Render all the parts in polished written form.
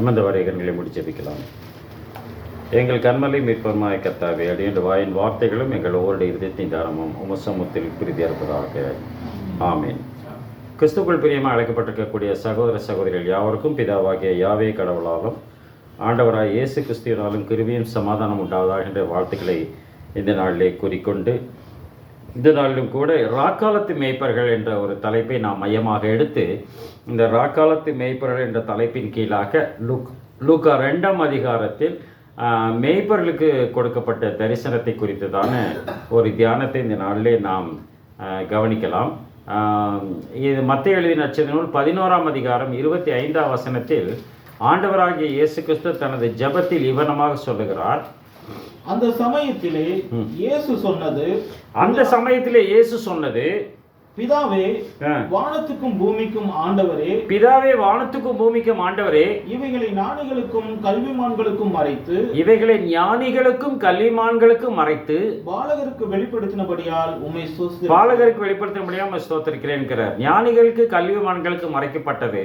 நம்ம இந்த வரைகங்களை முடிச்சபிக்கலாம். எங்கள் கண்மலை மீட்பருமாய் கர்த்தாவே, அடியேன் வாயின் வார்த்தைகளும் எங்கள் ஒவ்வொரு இருதயத்தின் தாரமும் உமசமுத்தில் பிரிதியாக இருப்பதாக. ஆமீன். கிறிஸ்துக்குள் பிரியமாக அழைக்கப்பட்டிருக்கக்கூடிய சகோதர சகோதரிகள் யாவருக்கும் பிதாவாகிய யாவே கடவுளாலும் ஆண்டவராய் இயேசு கிறிஸ்துவினாலும் கிருபையும் சமாதானம் உண்டாவதாக என்ற வாழ்த்துக்களை இந்த நாளிலே கூறிக்கொண்டு, இந்த நாளிலும் கூட ராக்காலத்து மேய்ப்பர்கள் என்ற ஒரு தலைப்பை நாம் மையமாக எடுத்து, இந்த ராக்காலத்து மேய்ப்பர்கள் என்ற தலைப்பின் கீழாக லூக்கா 2ஆம் அதிகாரத்தில் மேய்ப்பர்களுக்கு கொடுக்கப்பட்ட தரிசனத்தை குறித்ததான ஒரு தியானத்தை இந்த நாளிலே நாம் கவனிக்கலாம். இது மத்தேயு எழுதின நற்செய்தி நூல் 11ஆம் அதிகாரம் 25ஆம் வசனத்தில் ஆண்டவராகிய இயேசு கிறிஸ்து தனது ஜெபத்தில் இவனமாக சொல்லுகிறார். அந்த சமயத்திலே இயேசு சொன்னது, பிதாவே வானத்துக்கும் பூமிக்கும் ஆண்டவரே, பிதாவே வானத்துக்கும் பூமிக்கும் ஆண்டவரே, இவைகளை ஞானிகளுக்கும் கல்விமான்களுக்கும் மறைத்து பாலகருக்கு வெளிப்படுத்தினபடியால் உம்மை ஸ்தோத்திரிக்கிறேன் என்கிறார். ஞானிகளுக்கு கல்விமான்களுக்கு மறைக்கப்பட்டது,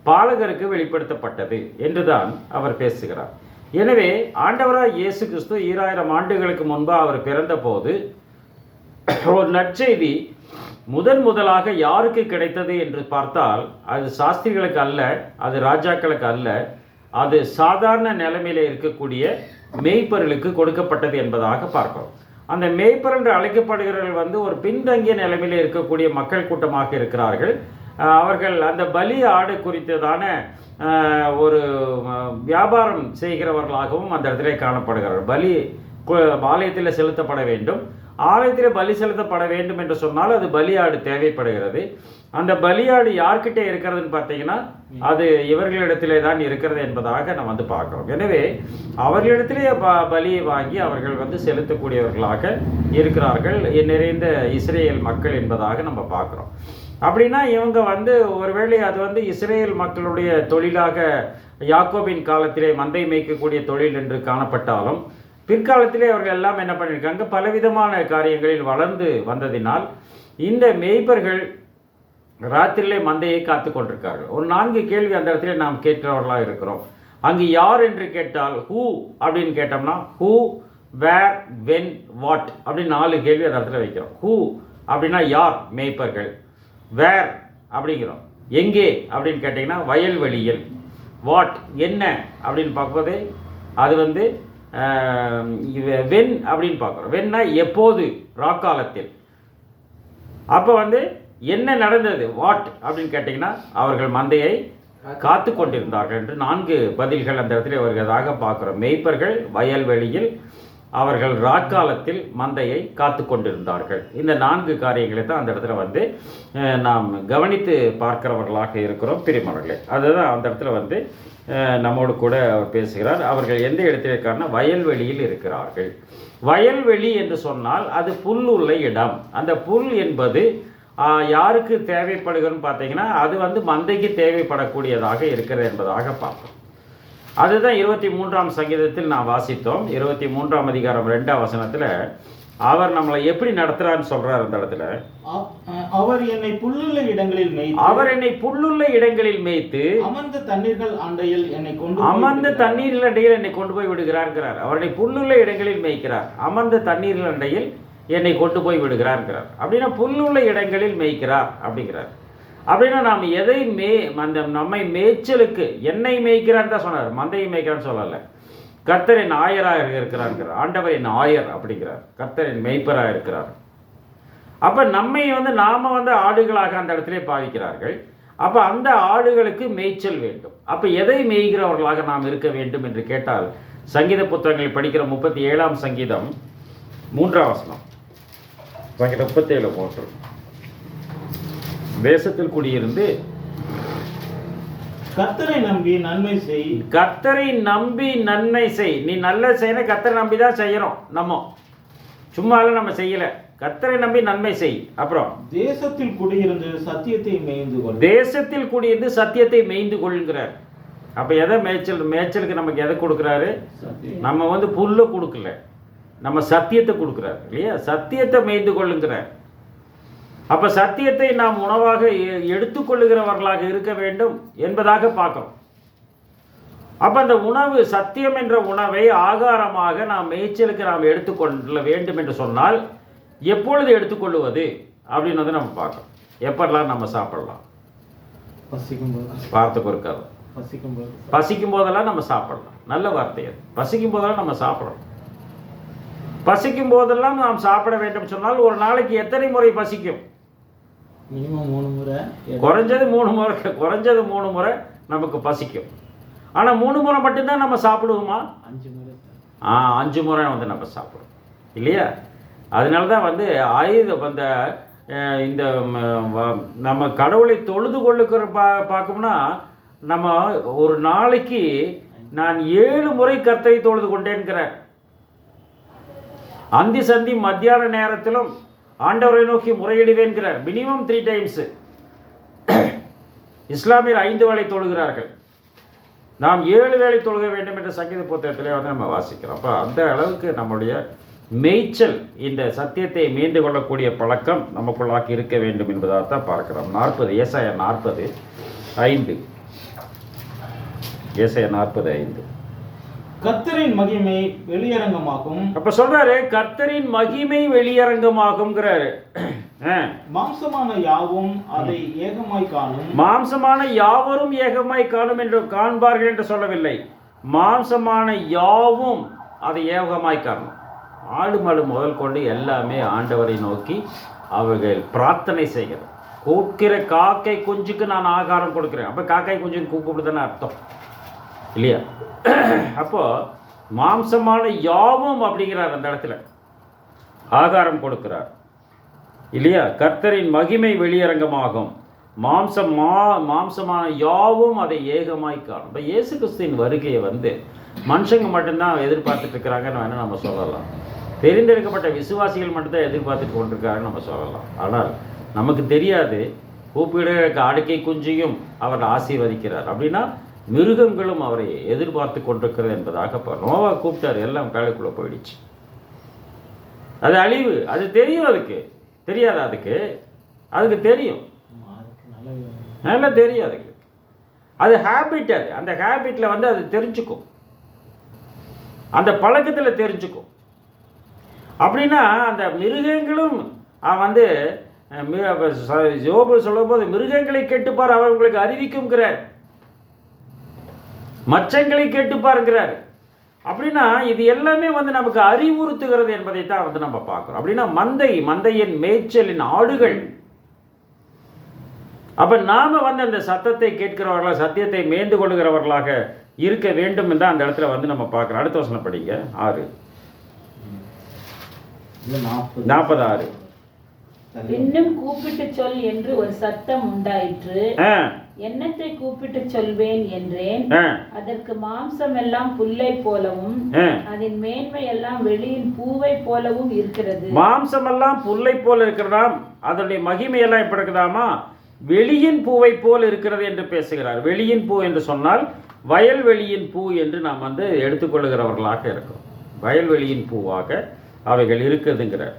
பாலகருக்கு வெளிப்படுத்தப்பட்டது என்றுதான் அவர் பேசுகிறார். எனவே ஆண்டவராய் இயேசு கிறிஸ்து 2000 ஆண்டுகளுக்கு முன்பாக அவர் பிறந்த போது ஒரு நற்செய்தி முதலாக யாருக்கு கிடைத்தது என்று பார்த்தால், அது சாஸ்திரிகளுக்கு அல்ல, அது ராஜாக்களுக்கு அல்ல, அது சாதாரண நிலைமையில இருக்கக்கூடிய மேய்ப்பர்களுக்கு கொடுக்கப்பட்டது என்பதாக பார்க்கிறோம். அந்த மேய்ப்பர் என்று அழைக்கப்படுகிறவர்கள் ஒரு பின்தங்கிய நிலைமையில இருக்கக்கூடிய மக்கள் கூட்டமாக இருக்கிறார்கள். அவர்கள் அந்த பலி ஆடு குறித்ததான ஒரு வியாபாரம் செய்கிறவர்களாகவும் அந்த இடத்திலே காணப்படுகிறார்கள். பலி ஆலயத்தில் செலுத்தப்பட வேண்டும், ஆலயத்தில் பலி செலுத்தப்பட வேண்டும் என்று சொன்னால் அது பலியாடு தேவைப்படுகிறது. அந்த பலியாடு யார்கிட்ட இருக்கிறதுன்னு பார்த்தீங்கன்னா, அது இவர்களிடத்திலே தான் இருக்கிறது என்பதாக நம்ம பார்க்கிறோம். எனவே அவர்களிடத்திலே பலியை வாங்கி அவர்கள் செலுத்தக்கூடியவர்களாக இருக்கிறார்கள் நிறைந்த இஸ்ரேல் மக்கள் என்பதாக நம்ம பார்க்குறோம். அப்படின்னா இவங்க ஒருவேளை அது இஸ்ரேல் மக்களுடைய தொழிலாக யாக்கோபின் காலத்திலே மந்தை மேய்க்கக்கூடிய தொழில் என்று காணப்பட்டாலும், பிற்காலத்திலே அவர்கள் எல்லாம் என்ன பண்ணியிருக்காங்க, பலவிதமான காரியங்களில் வளர்ந்து வந்ததினால் இந்த மேய்ப்பர்கள் ராத்திரியிலே மந்தையை காத்து கொண்டிருக்கார்கள். ஒரு 4 கேள்வி அந்த இடத்துல நாம் கேட்கிறவர்களாக இருக்கிறோம். அங்கு யார் என்று கேட்டால் ஹூ அப்படின்னு கேட்டோம்னா, ஹூ, வேர், வென், வாட் அப்படின்னு 4 கேள்வி அந்த இடத்துல வைக்கிறோம். ஹூ அப்படின்னா யார், மேய்ப்பர்கள். வேர் அப்படிங்கிறோம், எங்கே அப்படின்னு கேட்டிங்கன்னா வயல்வெளியில். வாட் என்ன அப்படின்னு பார்க்கும்போது அது வென் அப்படின்னு பார்க்குறோம். வென்னா எப்போது, ராக்காலத்தில். அப்போ என்ன நடந்தது, வாட் அப்படின்னு கேட்டிங்கன்னா அவர்கள் மந்தையை காத்து கொண்டிருந்தார்கள் என்று 4 பதில்கள் அந்த இடத்துல வருகிறதாக பார்க்குறோம். மேய்ப்பர்கள் வயல்வெளியில், அவர்கள் ராக்காலத்தில் மந்தையை காத்து கொண்டிருந்தார்கள். இந்த 4 காரியங்களை தான் அந்த இடத்துல நாம் கவனித்து பார்க்கிறவர்களாக இருக்கிறோம் பிரியமானவர்களே. அதுதான் அந்த இடத்துல நம்மோடு கூட அவர் பேசுகிறார். அவர்கள் எந்த இடத்துல இருக்காருன்னா வயல்வெளியில் இருக்கிறார்கள். வயல்வெளி என்று சொன்னால் அது புல் உள்ள இடம். அந்த புல் என்பது யாருக்கு தேவைப்படுகிறன்னு பார்த்தீங்கன்னா, அது மந்தைக்கு தேவைப்படக்கூடியதாக இருக்கிறது என்பதாக பார்ப்போம். அதுதான் 23ஆம் சங்கீதத்தில் நான் வாசித்தோம். 23ஆம் அதிகாரம் 2ஆம் வசனத்தில் அவர் நம்மளை எப்படி நடத்துறான்னு சொல்றார். அந்த இடத்துல அவர் என்னை புல்லுள்ள இடங்களில் மேய்த்து அமர்ந்த தண்ணீர்கள் அண்டையில் என்னை கொண்டு போய் விடுகிறார். அவருடைய புல்லுள்ள இடங்களில் மேய்க்கிறார், அமர்ந்த தண்ணீர்கள் அண்டையில் என்னை கொண்டு போய் விடுகிறார். அப்படின்னா புல்லுள்ள இடங்களில் மேய்க்கிறார் அப்படிங்கிறார். அப்படின்னா நாம் எதை நம்மை மேய்ச்சலுக்கு என்னை மேய்க்கிறான்னு தான் சொன்னார், மந்தையை மேய்க்கிறான்னு சொல்லலை. கர்த்தரின் ஆயராக இருக்கிறார், ஆண்டவரின் ஆயர் அப்படிங்கிறார், கர்த்தரின் மேய்ப்பராக இருக்கிறார். அப்போ நம்மை நாம ஆடுகளாக அந்த இடத்திலே பாவிக்கிறார்கள். அப்போ அந்த ஆடுகளுக்கு மேய்ச்சல் வேண்டும். அப்போ எதை மேய்கிறவர்களாக நாம் இருக்க வேண்டும் என்று கேட்டால், சங்கீத புத்தகங்களை படிக்கிற 37ஆம் சங்கீதம் 3ஆம் வசனம், சங்கீதம் 37 தேசத்தில் குடியிருந்து கர்த்தரை நம்பி நன்மை செய். நீ நல்ல செய்யணும், கர்த்தரை நம்பி தான் செய்யறோம். நம்ம சும்மால நம்ம செய்யல, கர்த்தரை நம்பி நன்மை செய். அப்புறம் தேசத்தில் குடியிருந்து சத்தியத்தை மேய்ந்து கொள்கிறார். அப்ப எதை மேய்ச்சலுக்கு நமக்கு எதை கொடுக்குறாரு? நம்ம புல்ல கொடுக்கல, நம்ம சத்தியத்தை கொடுக்குறாரு இல்லையா? சத்தியத்தை மேய்ந்து கொள்ளுங்கிறார். அப்போ சத்தியத்தை நாம் உணவாக எடுத்துக்கொள்ளுகிறவர்களாக இருக்க வேண்டும் என்பதாக பார்க்கிறோம். அப்போ அந்த உணவு, சத்தியம் என்ற உணவை ஆகாரமாக நாம் மேய்ச்சலுக்கு நாம் எடுத்துக்கொள்ள வேண்டும் என்று சொன்னால் எப்பொழுது எடுத்துக்கொள்வது அப்படின்னு வந்து நம்ம பார்க்கணும். எப்பெல்லாம் நம்ம சாப்பிடலாம்? வார்த்தைக்கு ஒரு கதை. பசிக்கும் போதெல்லாம் நம்ம சாப்பிடலாம். நல்ல வார்த்தை அது. பசிக்கும் போதெல்லாம் நம்ம சாப்பிடணும். பசிக்கும் போதெல்லாம் நாம் சாப்பிட வேண்டும் சொன்னால் ஒரு நாளைக்கு எத்தனை முறை பசிக்கும்? மினிமம் 3 முறை. குறைஞ்சது 3 முறை. குறைஞ்சது 3 முறை நமக்கு பசிக்கும். ஆனால் 3 முறை மட்டும்தான் நம்ம சாப்பிடுவோமா? 5 முறை. 5 முறை வந்து நம்ம சாப்பிடுவோம் இல்லையா? அதனால தான் வந்து அந்த இந்த நம்ம கடவுளை தொழுது கொள்ளுக்கிற பார்க்கணும்னா நம்ம ஒரு நாளைக்கு நான் 7 முறை கர்த்தரை தொழுது கொண்டேன்கிறார். அந்தி சந்தி மத்தியான நேரத்திலும் ஆண்டவரை நோக்கி முறையிடுவேன்கிறார். Minimum 3 times. இஸ்லாமியர் 5 வேளை தொழுகிறார்கள். நாம் 7 வேளை தொழுக வேண்டும் என்ற சங்கீத புத்தகத்திலே வந்து நம்ம வாசிக்கிறோம். அப்போ அந்த அளவுக்கு நம்முடைய மேய்ச்சல், இந்த சத்தியத்தை மீண்டு கொள்ளக்கூடிய பழக்கம் நமக்குள்ளாக்கி இருக்க வேண்டும் என்பதாகத்தான் பார்க்கிறோம். 40 ஏசாயா 40:5. ஏசாயா 40:5. கர்த்தரின் மகிமை வெளியரங்கமாகும். அப்ப சொல்றாரு கர்த்தரின் மகிமை வெளியரங்கமாகும்ங்கிறாரு. மாம்சமான யாவும் அதை ஏகமாய் காணும். மாம்சமான யாவரும் ஏகமாய் காணும் என்று காண்பார்கள் என்று சொல்லவில்லை. மாம்சமான யாவும் அதை ஏகமாய் காணும். ஆடு மாடு முதல் கொண்டு எல்லாமே ஆண்டவரை நோக்கி அவர்கள் பிரார்த்தனை செய்கிறார். கூப்பிடுற காக்கை குஞ்சுக்கு நான் ஆகாரம் கொடுக்கிறேன். அப்போ காக்கை குஞ்சுக்கு கூப்பிடுதானே அர்த்தம் இல்லையா? அப்போ மாம்சமான யாவும் அப்படிங்கிறார் அந்த இடத்துல, ஆகாரம் கொடுக்கிறார் இல்லையா? கர்த்தரின் மகிமை வெளியரங்கமாகும். மாம்சமான யாவும் அதை ஏகமாய் காணும். இப்போ இயேசு கிறிஸ்துவின் வருகையை வந்து மனுஷங்க மட்டும்தான் எதிர்பார்த்துட்டு இருக்கிறாங்கன்னு வேணால் நம்ம சொல்லலாம். தெரிந்தெடுக்கப்பட்ட விசுவாசிகள் மட்டும்தான் எதிர்பார்த்துட்டு கொண்டிருக்காங்கன்னு நம்ம சொல்லலாம். ஆனால் நமக்கு தெரியாது கூப்பிடுற காடுக்கை குஞ்சையும் அவர் ஆசீர்வதிக்கிறார் அப்படின்னா மிருகங்களும் அவரை எதிர்பார்த்து கொண்டிருக்கிறது என்பதாக நோவா கூப்பிட்டார், எல்லாம் கடலுக்குள்ளே போயிடுச்சு. அது அழிவு, அது தெரியும். அதுக்கு தெரியாது, அதுக்கு தெரியும், நல்லா தெரியும். அதுக்கு அது ஹேபிட். அந்த ஹேபிட்டில் வந்து அது தெரிஞ்சுக்கும், அந்த பழக்கத்தில் தெரிஞ்சுக்கும். அப்படின்னா அந்த மிருகங்களும் வந்து யோபு சொல்லும் போது மிருகங்களை கேட்டுப்பார் அவர் உங்களுக்கு அறிவிக்கும்ங்கிறார், மச்சங்களை கேட்டுப்பாருங்கிறார். அப்படின்னா இது எல்லாமே வந்து நமக்கு அறிவுறுத்துகிறது என்பதை தான் வந்து நம்ம பார்க்குறோம். அப்படின்னா மந்தையின் மேய்ச்சலின் ஆடுகள். அப்போ நாம் வந்து அந்த சத்தத்தை கேட்கிறவர்களாக, சத்தியத்தை மேய்ந்து கொள்ளுகிறவர்களாக இருக்க வேண்டும் என்று அந்த இடத்துல வந்து நம்ம பார்க்குறோம். அடுத்த வசனம் படிங்க. 46. இன்னும் கூப்பிட்டு சொல் என்று ஒரு சத்தம் உண்டாயிற்று. என்னத்தை கூப்பிட்டு சொல்வேன் என்றேன். அதற்கு மாம்சம் எல்லாம் புல்லை போலவும் அதன் மேன்மை எல்லாம் வெளியின் பூவை போலவும் இருக்கிறது. மாம்சம் எல்லாம் புல்லை போல இருக்கிறதாம், அதனுடைய மகிமை எல்லாம் எப்படி இருக்குதாமா? வெளியின் பூவை போல் இருக்கிறது என்று பேசுகிறார். வெளியின் பூ என்று சொன்னால் வயல்வெளியின் பூ என்று நாம் வந்து எடுத்துக்கொள்ளுகிறவர்களாக இருக்கிறோம். வயல்வெளியின் பூவாக அவைகள் இருக்குதுங்கிறார்.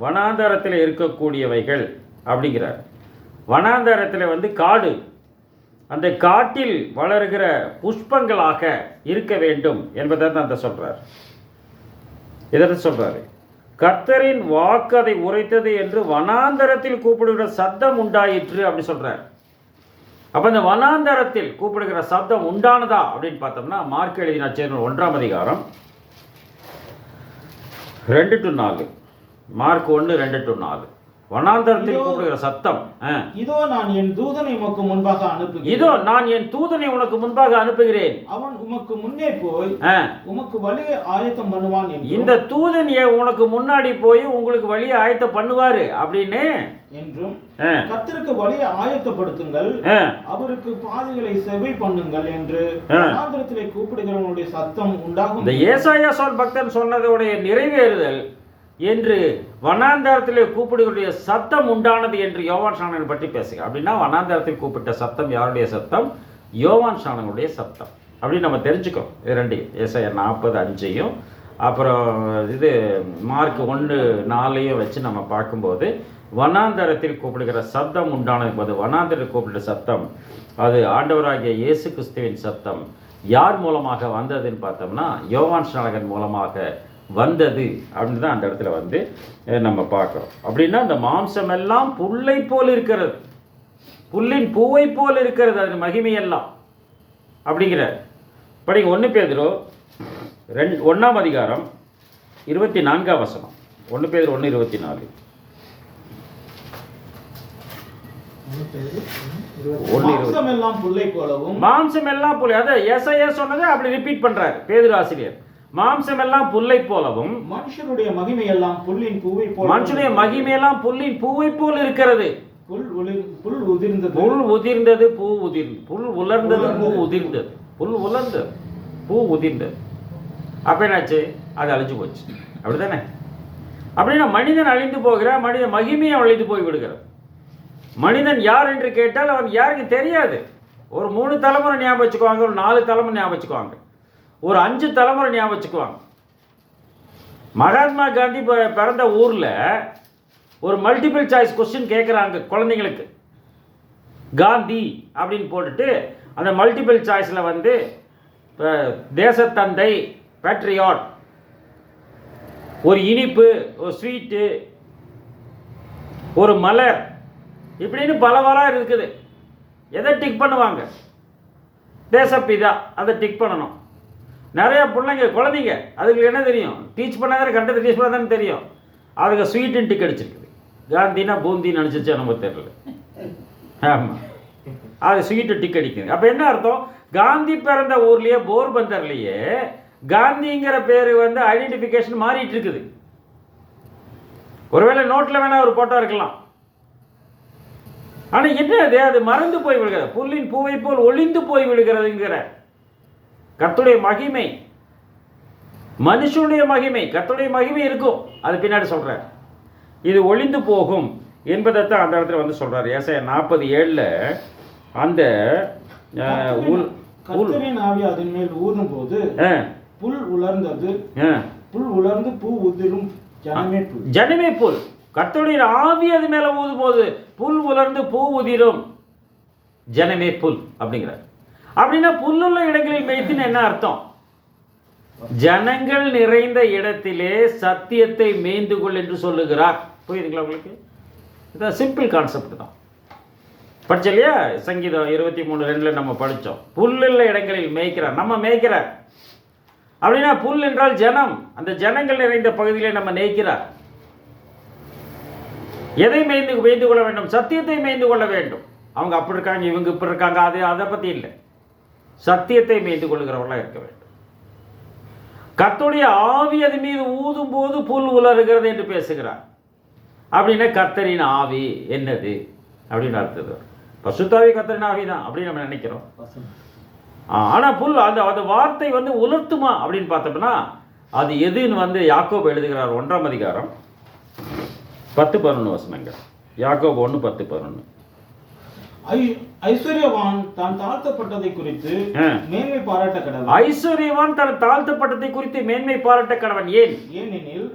வனாந்தரத்தில் இருக்கக்கூடியவைகள் அப்படிங்கிறார். வனாந்தரத்தில் வந்து காடு, அந்த காட்டில் வளர்கிற புஷ்பங்களாக இருக்க வேண்டும் என்பதை தான் அந்த சொல்றார். இதை சொல்றாரு, கர்த்தரின் வாக்கு அதை உரைத்தது என்று வனாந்தரத்தில் கூப்பிடுகிற சத்தம் உண்டாயிற்று அப்படி சொல்றார். அப்ப இந்த வனாந்தரத்தில் கூப்பிடுகிற சப்தம் உண்டானதா அப்படின்னு பார்த்தோம்னா மார்க் எழுதின நற்செய்தி 1ஆம் அதிகாரம் 2-4. மார்க் 1:2-4. வனாந்தரத்தில் கூப்பிடுகிற சத்தம். இதோ நான் என் தூதனை உமக்கு முன்பாக அனுப்புகிறேன். இதோ நான் என் தூதனை உனக்கு முன்பாக அனுப்புகிறேன். அவன் உமக்கு முன்னே போய் உமக்கு வழியை ஆயத்தம் பண்ணுவான். இந்த தூதன் உனக்கு முன்னாடி போய் உங்களுக்கு வழியை ஆயத்தம் பண்ணுவாரு அப்படின்னு என்றும் கர்த்தருக்கு வழியை ஆயத்தப்படுத்துங்கள், அவருக்கு பாதைகளை செவி பண்ணுங்கள் என்று வனாந்தரத்திலே கூப்பிடுகிறவனுடைய சத்தம் உண்டாகும். இந்த ஏசாயா பக்தன் சொன்னதோடைய நிறைவேறுதல் என்று வனாந்தரத்திலே கூப்பிடுகளுடைய சத்தம் உண்டானது என்று யோவான் ஸ்நானகன் பற்றி பேசுகிறேன். அப்படின்னா வனாந்தரத்தில் கூப்பிட்ட சத்தம் யாருடைய சத்தம்? யோவான் ஸ்நானகனுடைய சத்தம் அப்படின்னு நம்ம தெரிஞ்சுக்கோம். இது 2 ஏசாயா 40:5 அப்புறம் இது மார்க் 1:4 வச்சு நம்ம பார்க்கும்போது வனாந்தரத்தில் கூப்பிடுகிற சத்தம் உண்டானது போது வனாந்தரத்தில் கூப்பிட்ட சத்தம் அது ஆண்டவராகிய இயேசு கிறிஸ்துவின் சத்தம் யார் மூலமாக வந்ததுன்னு பார்த்தோம்னா யோவான் ஸ்நானகன் மூலமாக வந்தது அப்படின்னு தான் அந்த இடத்துல வந்து நம்ம பார்க்குறோம். அப்படின்னா அந்த மாம்சம் எல்லாம் புல்லை போல் இருக்கிறது, புல்லின் பூவை போல் இருக்கிறது, அதன் மகிமையெல்லாம் அப்படிங்கிற படிங்க. 1 பேதுரு 1ஆம் அதிகாரம் 24ஆம் வசனம். 1 பேதுரு 1:24. மாம்சம் எல்லாம் புல்லை போலவும், மாம்சம் எல்லாம் புல்லை, அத ஏசாயா சொன்னதை அப்படி ரிப்பீட் பண்றாரு பேதுரு ஆசிரியர். மாம்சம் எல்லாம் புல்லை போலவும் மனுஷனுடைய மகிமை எல்லாம் புல்லின் பூவை போல, மனுஷனுடைய மகிமை எல்லாம் புல்லின் பூவை போல் இருக்கிறது. புல் உதிர்ந்தது, புல் உதிர்ந்தது, பூ உதிர்ந்தது, புல் உலர்ந்தது, பூ உதிர்ந்தது, புல் உலர்ந்தது, பூ உதிர்ந்தது. அப்ப என்னாச்சு? அது அழிஞ்சு போச்சு. அப்படித்தானே? அப்படின்னா மனிதன் அழிந்து போகிறான், மனித மகிமையை அழிந்து போய் விடுகிறான். மனிதன் யார் என்று கேட்டால் அவன் யாருக்கு தெரியாது. ஒரு 3 தலைமுறை ஞாபகம் வச்சுக்குவாங்க, ஒரு 4 தலைமுறை ஞாபகம் வச்சுக்குவாங்க, ஒரு 5 தலைமுறை ஞாபகம் வச்சுக்குவாங்க. மகாத்மா காந்தி பிறந்த ஊரில் ஒரு மல்டிபிள் சாய்ஸ் கொஸ்டின் கேட்குறாங்க குழந்தைங்களுக்கு. காந்தி அப்படின்னு போட்டுட்டு அந்த மல்டிபிள் சாய்ஸில் வந்து தேசத்தந்தை, பேட்ரியாட், ஒரு இனிப்பு, ஒரு ஸ்வீட்டு, ஒரு மலர், இப்படின்னு பலவாறாக இருக்குது. எதை டிக் பண்ணுவாங்க? தேசப்பிதா, அதை டிக் பண்ணணும். நிறைய பிள்ளைங்க குழந்தைங்க அதுக்கு என்ன தெரியும்? டீச் பண்ணாதான் கண்டத்தை டீச் பண்ணாதானே தெரியும். அதுக்கு ஸ்வீட்டுன்னு டிக் அடிச்சிருக்குது. காந்தினா பூந்தின்னு நினச்சிச்சா நம்ம தெரியல. ஆமாம், அது ஸ்வீட்டு டிக் அடிக்குது. அப்போ என்ன அர்த்தம்? காந்தி பிறந்த ஊர்லேயே போர்பந்தர்லேயே காந்திங்கிற பேர் வந்து ஐடென்டிஃபிகேஷன் மாறிட்டு இருக்குது. ஒருவேளை நோட்டில் வேணா ஒரு போட்டோ இருக்கலாம். ஆனால் என்ன அது மறந்து போய் விடுகிறது. புல்லின் பூவை போல் ஒளிந்து போய் விடுகிறதுங்கிற கர்த்தருடைய மகிமை, மனுஷனுடைய மகிமை, கர்த்தருடைய மகிமை இருக்கும், அது பின்னாடி சொல்கிறார். இது ஒளிந்து போகும் என்பதைத்தான் அந்த இடத்துல வந்து சொல்கிறார். ஏசாயா 47 அந்த கர்த்தரின் ஆவி அதன் மேல் ஊதும் போது புல் உலர்ந்தது, புல் உலர்ந்து பூ உதிரும், ஜனமே புல். கர்த்தருடைய ஆவி அது மேல ஊதும் போது புல் உலர்ந்து பூ உதிரும், ஜனமே புல் அப்படிங்கிறார். அப்படின்னா புல்லுள்ள இடங்களில் மேய்த்துன்னு என்ன அர்த்தம்? ஜனங்கள் நிறைந்த இடத்திலே சத்தியத்தை மேய்ந்து கொள் என்று சொல்லுகிறார். புரியுதுங்களா உங்களுக்கு? இதுதான் சிம்பிள் கான்செப்ட் தான். படிச்ச இல்லையா? சங்கீதம் 23:2 நம்ம படித்தோம். புல்லுள்ள இடங்களில் மேய்க்கிறார், நம்ம மேய்க்கிறார். அப்படின்னா புல் என்றால் ஜனம், அந்த ஜனங்கள் நிறைந்த பகுதியிலே நம்ம மேய்க்கிறார். எதை மேய்ந்து கொள்ள வேண்டும்? சத்தியத்தை மேய்ந்து கொள்ள வேண்டும். அவங்க அப்படி இருக்காங்க, இவங்க இப்படி இருக்காங்க, அதை பற்றி இல்லை. சத்தியத்தை மேய்ந்து கொள்கிறவர்களாக இருக்க வேண்டும். கர்த்தருடைய ஆவி அது மீது ஊதும் போது புல் உலருகிறது என்று பேசுகிறார். அப்படின்னா கர்த்தரின் ஆவி என்னது அப்படின்னு அர்த்தது. பசுத்தாவி கர்த்தரின் ஆவி தான் அப்படின்னு நம்ம நினைக்கிறோம். ஆனால் புல் அந்த வார்த்தை வந்து உலர்த்துமா அப்படின்னு பார்த்தோம்னா அது எதுன்னு வந்து யாக்கோபு எழுதுகிறார் 1ஆம் அதிகாரம் 10-11 வசனங்கள். யாக்கோபு 1:10-11. ஐஸ்வர்யவான் தான் தாழ்த்தப்பட்டதை குறித்து மேன்மை பாராட்ட கடவன். ஐஸ்வர்யவான் தான் தாழ்த்தப்பட்டதை குறித்து மேன்மை பாராட்ட கடவன். ஏனெனில்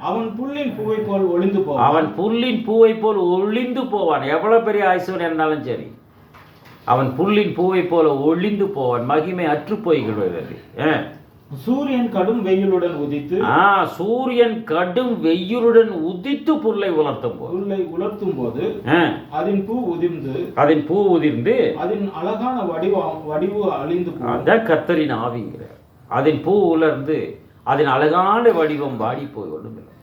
அவன் புல்லின் பூவை போல் ஒளிந்து போவான். அவன் புல்லின் பூவை போல் ஒளிந்து போவான். எவ்வளவு பெரிய ஐஸ்வர்யம் இருந்தாலும் சரி, அவன் புல்லின் பூவை போல ஒளிந்து போவான், மகிமை அற்று போய்கிறது. சூரியன் கடும் வெயிலுடன் உதித்து, சூரியன் கடும் வெயிலுடன் உதித்து புல்லை உலர்த்தும் போது அதன் பூ உதிர்ந்து அதன் அழகான வடிவு அழிந்து போகும். அதான் கர்த்தரின் ஆவிங்கிறார். அதன் பூ உலர்ந்து அதன் அழகான வடிவம் வாடி போய் ஒன்றும் இல்லை.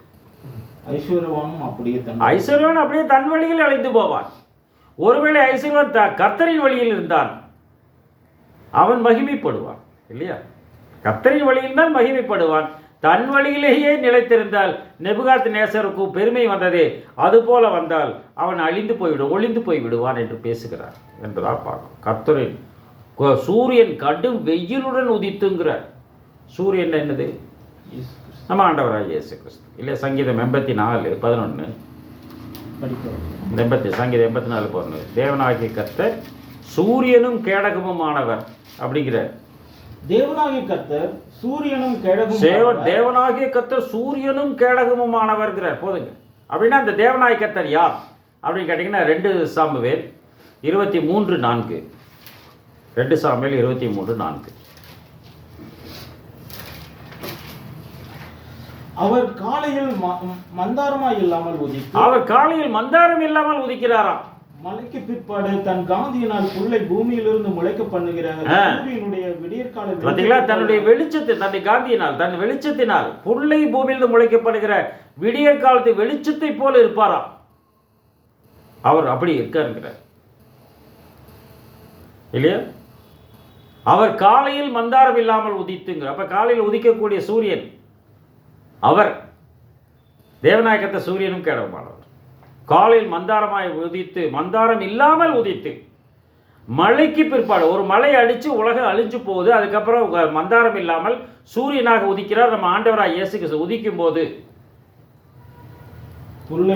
ஐஸ்வர்யவானும் அப்படியே தன் வழியில் அழிந்து போவான். ஒருவேளை ஐஸ்வர்யவான் கர்த்தரின் வழியில் இருந்தான், அவன் மகிமைப்படுவான் இல்லையா? கர்த்தரின் வழியில் தான் மகிமைப்படுவான். தன் வழியிலேயே நிலைத்திருந்தால் நெபுகாத் நேசருக்கு பெருமை வந்ததே, அதுபோல வந்தால் அவன் ஒளிந்து போய் விடுவான் என்று பேசுகிறார் என்பதாக பார்க்கணும். கர்த்தரின் சூரியன் கடும் வெயிலுடன் உதித்துங்கிறார். சூரியன் என்னது? நம்ம ஆண்டவராக இயேசு கிறிஸ்து இல்லையா? சங்கீதம் 84:11. சங்கீதம் 84:11. தேவனாகிய கர்த்தர் சூரியனும் கேடகமுமானவர் அப்படிங்கிற. தேவனாகிய கர்த்தர் சூரியனும் கேடகமுமானவர்கிறார். போதுங்க. அப்படின்னா அந்த தேவனாகிய கர்த்தர் யார் அப்படின்னு கேட்டீங்கன்னா 2 சாமுவேல் 23:4. 2 சாமுவேல் 23:4. அவர் காலையில் மந்தாரமாய் இல்லாமல் உதித்து, அவர் காலையில் மந்தாரம் இல்லாமல் உதிக்கிறாராம். மலைக்கு பிற்பாடு தன் காந்தியினால் புல்லை பூமியிலிருந்து முளைக்க பண்ணுகிற சூரியனுடைய விடியற்கால பார்த்தீங்களா, தன்னுடைய வெளிச்சத்தை, தன்னுடைய காந்தியினால், தன் வெளிச்சத்தினால் புல்லை பூமியிலிருந்து முளைக்கப்படுகிற விடியற் காலத்து வெளிச்சத்தை போல இருப்பாராம். அவர் அப்படி இருக்காருங்கிறார் இல்லையா? அவர் காலையில் மந்தாரம் இல்லாமல் உதித்துங்கிற, அப்ப காலையில் உதிக்கக்கூடிய சூரியன் அவர். தேவநாயகத்தை சூரியனும் கேடமானவர். காலையில் மந்தாரமாய் உதித்து, மந்தாரம் இல்லாமல் உதித்து, மழைக்கு பிற்பாடு, ஒரு மழை அடித்து உலகம் அழிஞ்சு போகுது, அதுக்கப்புறம் மந்தாரம் இல்லாமல் சூரியனாக உதிக்கிறார் நம்ம ஆண்டவராக இயேசு கிறிஸ்து. உதிக்கும் போது புல்லை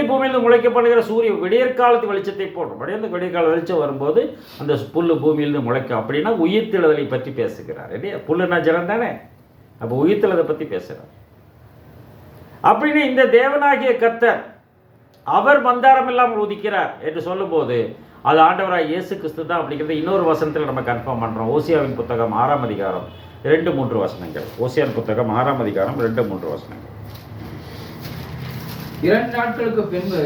பூமியிலிருந்து முளைக்கப்படுகிற சூரிய விடியற்காலத்து வெளிச்சத்தை போடுறோம். அந்த விடியற்கால வெளிச்சம் வரும்போது அந்த புல்லு பூமியிலிருந்து முளைக்கும். அப்படின்னா உயிர்த்தெழுதலை பற்றி பேசுகிறார் இல்லையா? புல்லுனா ஜலம் தானே, அப்போ உயிர்த்தெழுதை பற்றி பேசுகிறார். அப்படின்னு இந்த தேவனாகிய கர்த்தர் அவர் மந்தாரம் இல்லாமல் உதிக்கிறார் என்று சொல்லும்போது அது ஆண்டவராக இயேசு கிறிஸ்து தான் அப்படிங்கிறது இன்னொரு வசனத்தில் நம்ம கன்ஃபார்ம் பண்ணுறோம். ஓசியாவின் புத்தகம் 6ஆம் அதிகாரம் 2-3 வசனங்கள். ஓசியாவின் புத்தகம் 6ஆம் அதிகாரம் 2-3 வசனங்கள். 2 நாட்களுக்கு பின்பு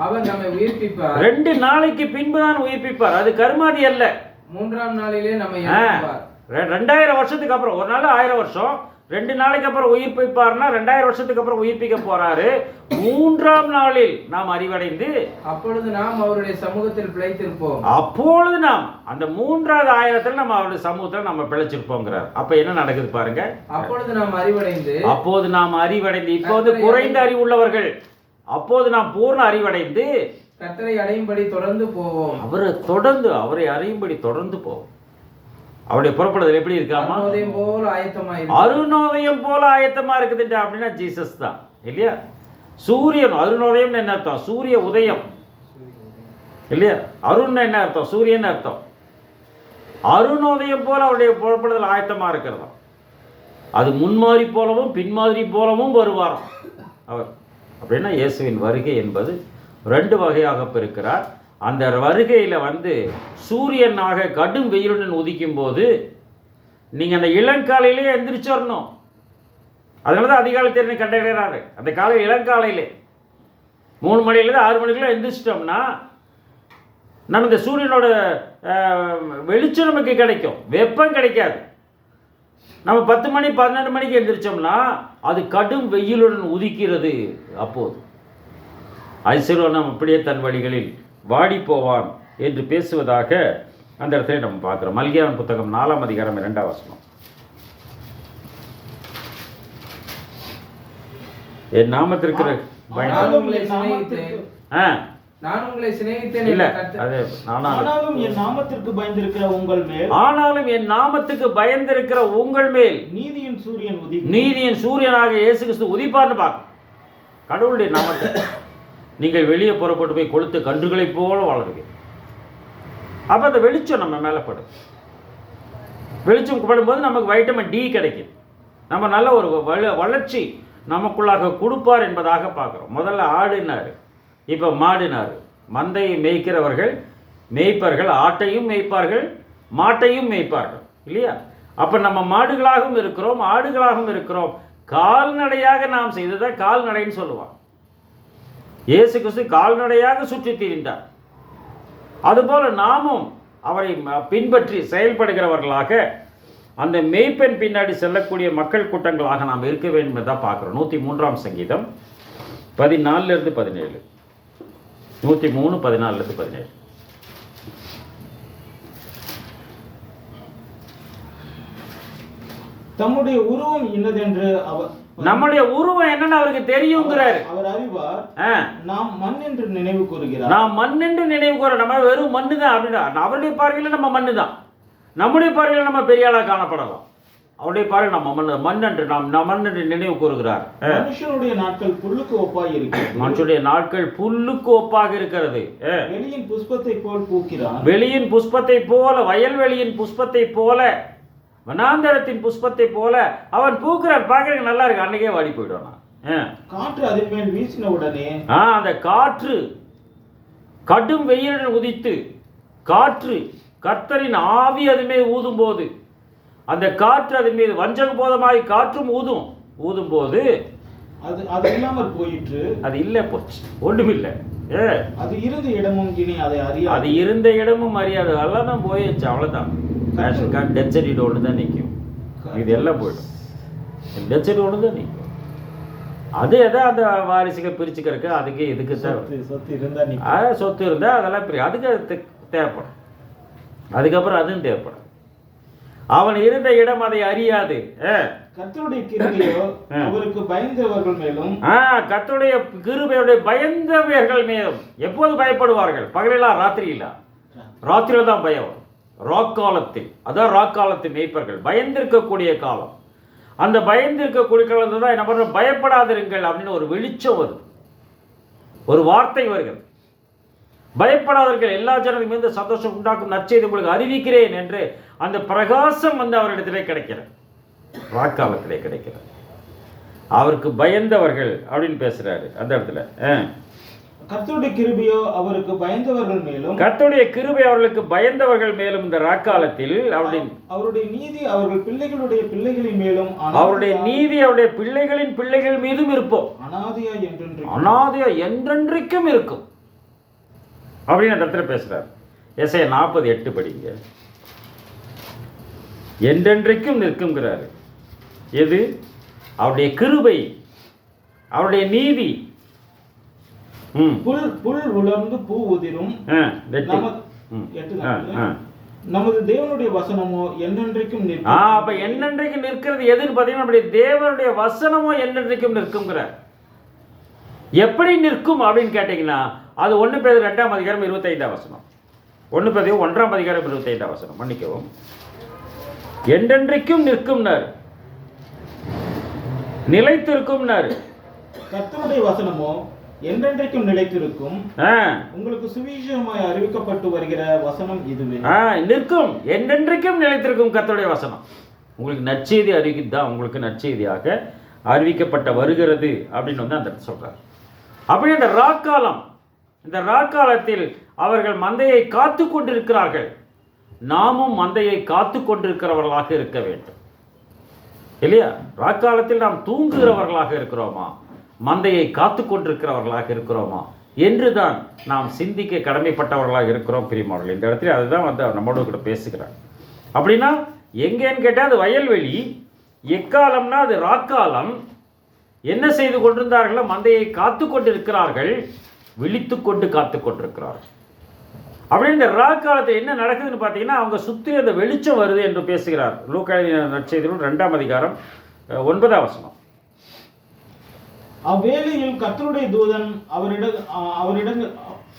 அவர் நம்மை உயிர்ப்பிப்பார். 2 நாளைக்கு பின்பு தான் உயிர்ப்பிப்பார். அது கருமாதி அல்ல. 3ஆம் நாளிலே நம்மை எழுப்புவார். 2000 வருஷத்துக்கு அப்புறம், ஒரு நாள் 1000 வருஷம், 2 நாளைக்கு அப்புறம் உயிர்ப்பிப்பார்னா 2000 வருஷத்துக்கு அப்புறம் உயிர்ப்பிக்க போறாரு. 3ஆம் நாளில் நாம் அறிவடைந்து அப்பொழுது நாம் அவருடைய சமூகத்தில் பிழைத்திருப்போம். அப்பொழுது நாம் அந்த 3வது ஆயிரத்தில் நம்ம அவருடைய சமூகத்தில் நம்ம பிழைச்சிருப்போங்கிறார். அப்ப என்ன நடக்குது பாருங்க. அப்பொழுது நாம் அறிவடைந்து, அப்போது நாம் அறிவடைந்து, இப்போது குறைந்த அறிவுள்ளவர்கள், அப்போது நாம் பூர்ண அறிவடைந்து கர்த்தரை அடையும்படி தொடர்ந்து போவோம். அவரை அறியும்படி தொடர்ந்து போவோம். அவருடைய புறப்படுதல் எப்படி இருக்காமா? அருணோதயம் போல ஆயத்தமா இருக்குது. அப்படின்னா ஜீசஸ் தான் இல்லையா? சூரியன், அருணோதயம் என்ன அர்த்தம்? சூரிய உதயம் இல்லையா? அருண் என்ன அர்த்தம்? சூரியன் அர்த்தம். அருணோதயம் போல அவருடைய புறப்படுதல் ஆயத்தமா இருக்கிறதா. அது முன்மாதிரி போலவும் பின்மாதிரி போலவும் வருவாராம் அவர். அப்படின்னா இயேசுவின் வருகை என்பது 2 வகையாக பிரிக்கிறார். அந்த வருகையில் சூரியனாக கடும் வெயிலுடன் உதிக்கும் போது நீங்கள் அந்த இளங்காலையிலே எந்திரிச்சிடணும். அதனால தான் அதிகாலை தேர்தலை கண்டறிகிறாரு. அந்த காலை இளங்காலையிலே 3 மணிலேருந்து 6 மணிக்குள்ள எந்திரிச்சிட்டோம்னா நம்ம இந்த சூரியனோட வெளிச்சம் நமக்கு கிடைக்கும், வெப்பம் கிடைக்காது. நம்ம 10 மணி 12 மணிக்கு எந்திரிச்சோம்னா அது கடும் வெயிலுடன் உதிக்கிறது. அப்போது ஐஸ்வர்யம் அப்படியே தன் வழிகளில் வாடி போவான் என்று பேசுவதாக அந்த இடத்துல நம்ம பார்க்கிறோம். மல்கியாவின் புத்தகம் 4ஆம் அதிகாரம் 2ஆம் வசனம். என் நாமத்திற்கு ஆனாலும் என் நாமத்திற்கு பயந்திருக்கிற உங்கள் மேல் நீதியின் சூரியனாக இயேசு கிறிஸ்து உதிப்பார்னு பார்க்கணும். கடவுளுடைய நாமத்தை நீங்கள் வெளியே புறப்பட்டு போய் கொளுத்து கன்றுகளைப் போல வளருங்க. அப்போ அந்த வெளிச்சம் நம்ம மேலே படும். வெளிச்சம் படும்போது நமக்கு வைட்டமின் டி கிடைக்கும். நம்ம நல்ல ஒரு வளர்ச்சி நமக்குள்ளாக கொடுப்பார் என்பதாக பார்க்குறோம். முதல்ல ஆடுனார், இப்போ மாடுனார். மந்தையை மேய்க்கிறவர்கள் மேய்ப்பர்கள் ஆட்டையும் மேய்ப்பார்கள், மாட்டையும் மேய்ப்பார்கள் இல்லையா? அப்போ நம்ம மாடுகளாகவும் இருக்கிறோம், ஆடுகளாகவும் இருக்கிறோம். கால்நடையாக நாம் செய்ததை கால்நடைன்னு சொல்லுவான். இயேசு கிறிஸ்து கால்நடையாக சுற்றி திரிந்தார். அதுபோல நாமும் அவரை பின்பற்றி செயல்படுகிறவர்களாக அந்த மேய்ப்பெண் பின்னாடி செல்லக்கூடிய மக்கள் கூட்டங்களாக நாம் இருக்க வேண்டும் என்று தான் பார்க்குறோம். 103ஆம் சங்கீதம் 14-17. 103 14-17. தம்முடைய உருவம் இன்னதென்று நம்முடைய உருவம் என்னன்னு அவருக்கு தெரியுங்கிறாரு. அவர் அறிவார். நாம் மண் என்று நினைவு கூறுகிறார். நம்ம வெறும் மண்ணு தான் அப்படின்னா அவருடைய பார்வையில் நம்ம மண்ணு தான். நம்முடைய பார்வையில் நம்ம பெரிய ஆளாக காணப்படலாம். அவருடைய பார்வை நம்ம மண் என்று மண் என்று நினைவு கூறுகிறார். மனுஷனுடைய நாட்கள் புல்லுக்கு ஒப்பாக இருக்கிறது. மனுஷனுடைய நாட்கள் புல்லுக்கு ஒப்பாக இருக்கிறது. வெளியின் புஷ்பத்தை போல் பூக்கிறான். வெளியின் புஷ்பத்தை போல, வயல்வெளியின் புஷ்பத்தை போல, வனாந்தரத்தின் புஷ்பத்தை போல அவன் பூக்கிறான். பார்க்கறதுக்கு நல்லா இருக்கு, அன்னைக்கே வாடி போயிடுவான். காற்று அதன் மேல் வீசின உடனே அந்த காற்று கடும் வெயிலுடன் உதித்து, காற்று கர்த்தரின் ஆவி அது மீது ஊதும் போது, அந்த காற்று அதன் மீது வஞ்சக போதமாய் காற்றும் ஊதும் போது அது இல்லாமல் போயிற்று. அது இல்லை, போச்சு, ஒன்றுமில்லை. அது இருந்த இடமும் இனி அதை அறியாது. அது இருந்த இடமும் அறியாது, எல்லாம் தான் போயிடுச்சு, அவ்வளோதான். ரேஷன் கார்டு டெத் சர்டிஃபிகேட் ஒன்று தான் நிற்கும், இது எல்லாம் போயிடும். டெத் சர்டிஃபிகேட் ஒன்று தான் நிற்கும். அது எதை அந்த வாரிசுக்கு பிரிச்சுக்கிறதுக்கு அதுக்கு இதுக்கு சொத்து இருந்தால் சொத்து இருந்தால் அதெல்லாம் அதுக்கு தேவைப்படும். அதுக்கப்புறம் அதுவும் தேவைப்படும். அவன் இருந்த இடம் அதை அறியாது. கர்த்தருடைய கிருபையோ அவருக்கு பயந்தவர்கள் மேலும், கர்த்தருடைய கிருபையுடைய பயந்தவர்கள் மேலும். எப்போது பயப்படுவார்கள்? பகலிலா, ராத்திரியிலா? ராத்திரியில தான் பயம். ராக்காலத்தில், அதான் ராக்காலத்து மேய்ப்பர்கள் பயந்திருக்கக்கூடிய காலம். அந்த பயந்திருக்கக்கூடிய காலத்தில் தான் என்ன பண்ணுற, பயப்படாதிருங்கள் அப்படின்னு ஒரு வெளிச்சம் வருது, ஒரு வார்த்தை வருகிறது. பயப்படாதீர்கள், எல்லா ஜனங்களும் மீது சந்தோஷம் உண்டாக்கும் நற்செய்தி உங்களுக்கு அறிவிக்கிறேன் என்று அந்த பிரகாசம் வந்து அவரிடத்திலே கிடைக்கிறது, வாக்காலத்திலே கிடைக்கிறது. அவருக்கு பயந்தவர்கள் அப்படின்னு பேசுறாரு அந்த இடத்துல. கர்த்தருடைய கிருபையோ அவருக்கு பயந்தவர்கள் மேலும், கர்த்தருடைய கிருபை அவர்களுக்கு பயந்தவர்கள் மேலும் இந்த ராக்காலத்தில் அவருடைய நீதி அவர்கள் பிள்ளைகளுடைய பிள்ளைகளின் மேலும், அவருடைய நீதி அவருடைய பிள்ளைகளின் பிள்ளைகள் மீதும் இருப்போம், அனாதையா என்றென்றைக்கும் இருக்கும் அப்படின்னு அந்த இடத்துல பேசுறாரு. எஸ்ஐயா 40:8 படிங்க. என்றென்றைக்கும் நிற்குங்கிறாரு. எது? அவருடைய கிருபை, அவருடைய நீதி. புல் உலர்ந்து பூ உதிரும், நமது தேவனுடைய வசனமோ என்றென்றைக்கும் நிற்கும். அப்ப என்னென்றைக்கும் நிற்கிறது எதுன்னு பார்த்தீங்கன்னா நம்முடைய தேவனுடைய வசனமோ என்னென்றைக்கும் நிற்குங்கிறார். எப்படி நிற்கும் அப்படின்னு கேட்டீங்கன்னா அது 1 பேதுரு 2ஆம் அதிகாரம் 25ஆம் வசனம். 1 பேதுரு 1ஆம் அதிகாரம் 25ஆம் வசனம். மன்னிக்கவும், என்றென்றைக்கும் நிற்கும்னார், நிலைத்திருக்கும்னார். கர்த்தருடைய வசனமோ என்றென்றைக்கும் நிலைத்திருக்கும், உங்களுக்கு சுவிசேஷமாய் அறிவிக்கப்பட்டு வருகிற வசனம் இதுவே. நிற்கும், என்றென்றைக்கும் நிலைத்திருக்கும் கர்த்தருடைய வசனம். உங்களுக்கு நற்செய்தி அறிவிக்குதான், உங்களுக்கு நற்செய்தியாக அறிவிக்கப்பட்ட வருகிறது அப்படின்னு வந்து அந்த சொல்றார். அப்படி இந்த ராக்காலம், இந்த ராக்காலத்தில் அவர்கள் மந்தையை காத்து கொண்டிருக்கிறார்கள். நாமும் மந்தையை காத்து கொண்டிருக்கிறவர்களாக இருக்க வேண்டும் இல்லையா? ராக்காலத்தில் நாம் தூங்குகிறவர்களாக இருக்கிறோமா, மந்தையை காத்து கொண்டிருக்கிறவர்களாக இருக்கிறோமா என்றுதான் நாம் சிந்திக்க கடமைப்பட்டவர்களாக இருக்கிறோம் பிரியமானவர்களே. இந்த இடத்துல அதுதான் வந்து நம்மளோட கூட பேசுகிறார். அப்படின்னா எங்கேன்னு கேட்டால் அது வயல்வெளி, எக்காலம்னா அது ராக்காலம். என்ன செய்து கொண்டிருந்தார்களோ, மந்தையை காத்து கொண்டிருக்கிறார்கள், விழித்து கொண்டு காத்து கொண்டிருக்கிறார்கள். அப்படி இந்த ராக்காலத்தில் என்ன நடக்குதுன்னு பார்த்தீங்கன்னா அவங்க சுற்றி அந்த வெளிச்சம் வருது என்று பேசுகிறார். லூக்கா நற்செய்தியில் 2ஆம் அதிகாரம் 9ஆம் வசனம். அவ்வேளையில் கர்த்தருடைய தூதன்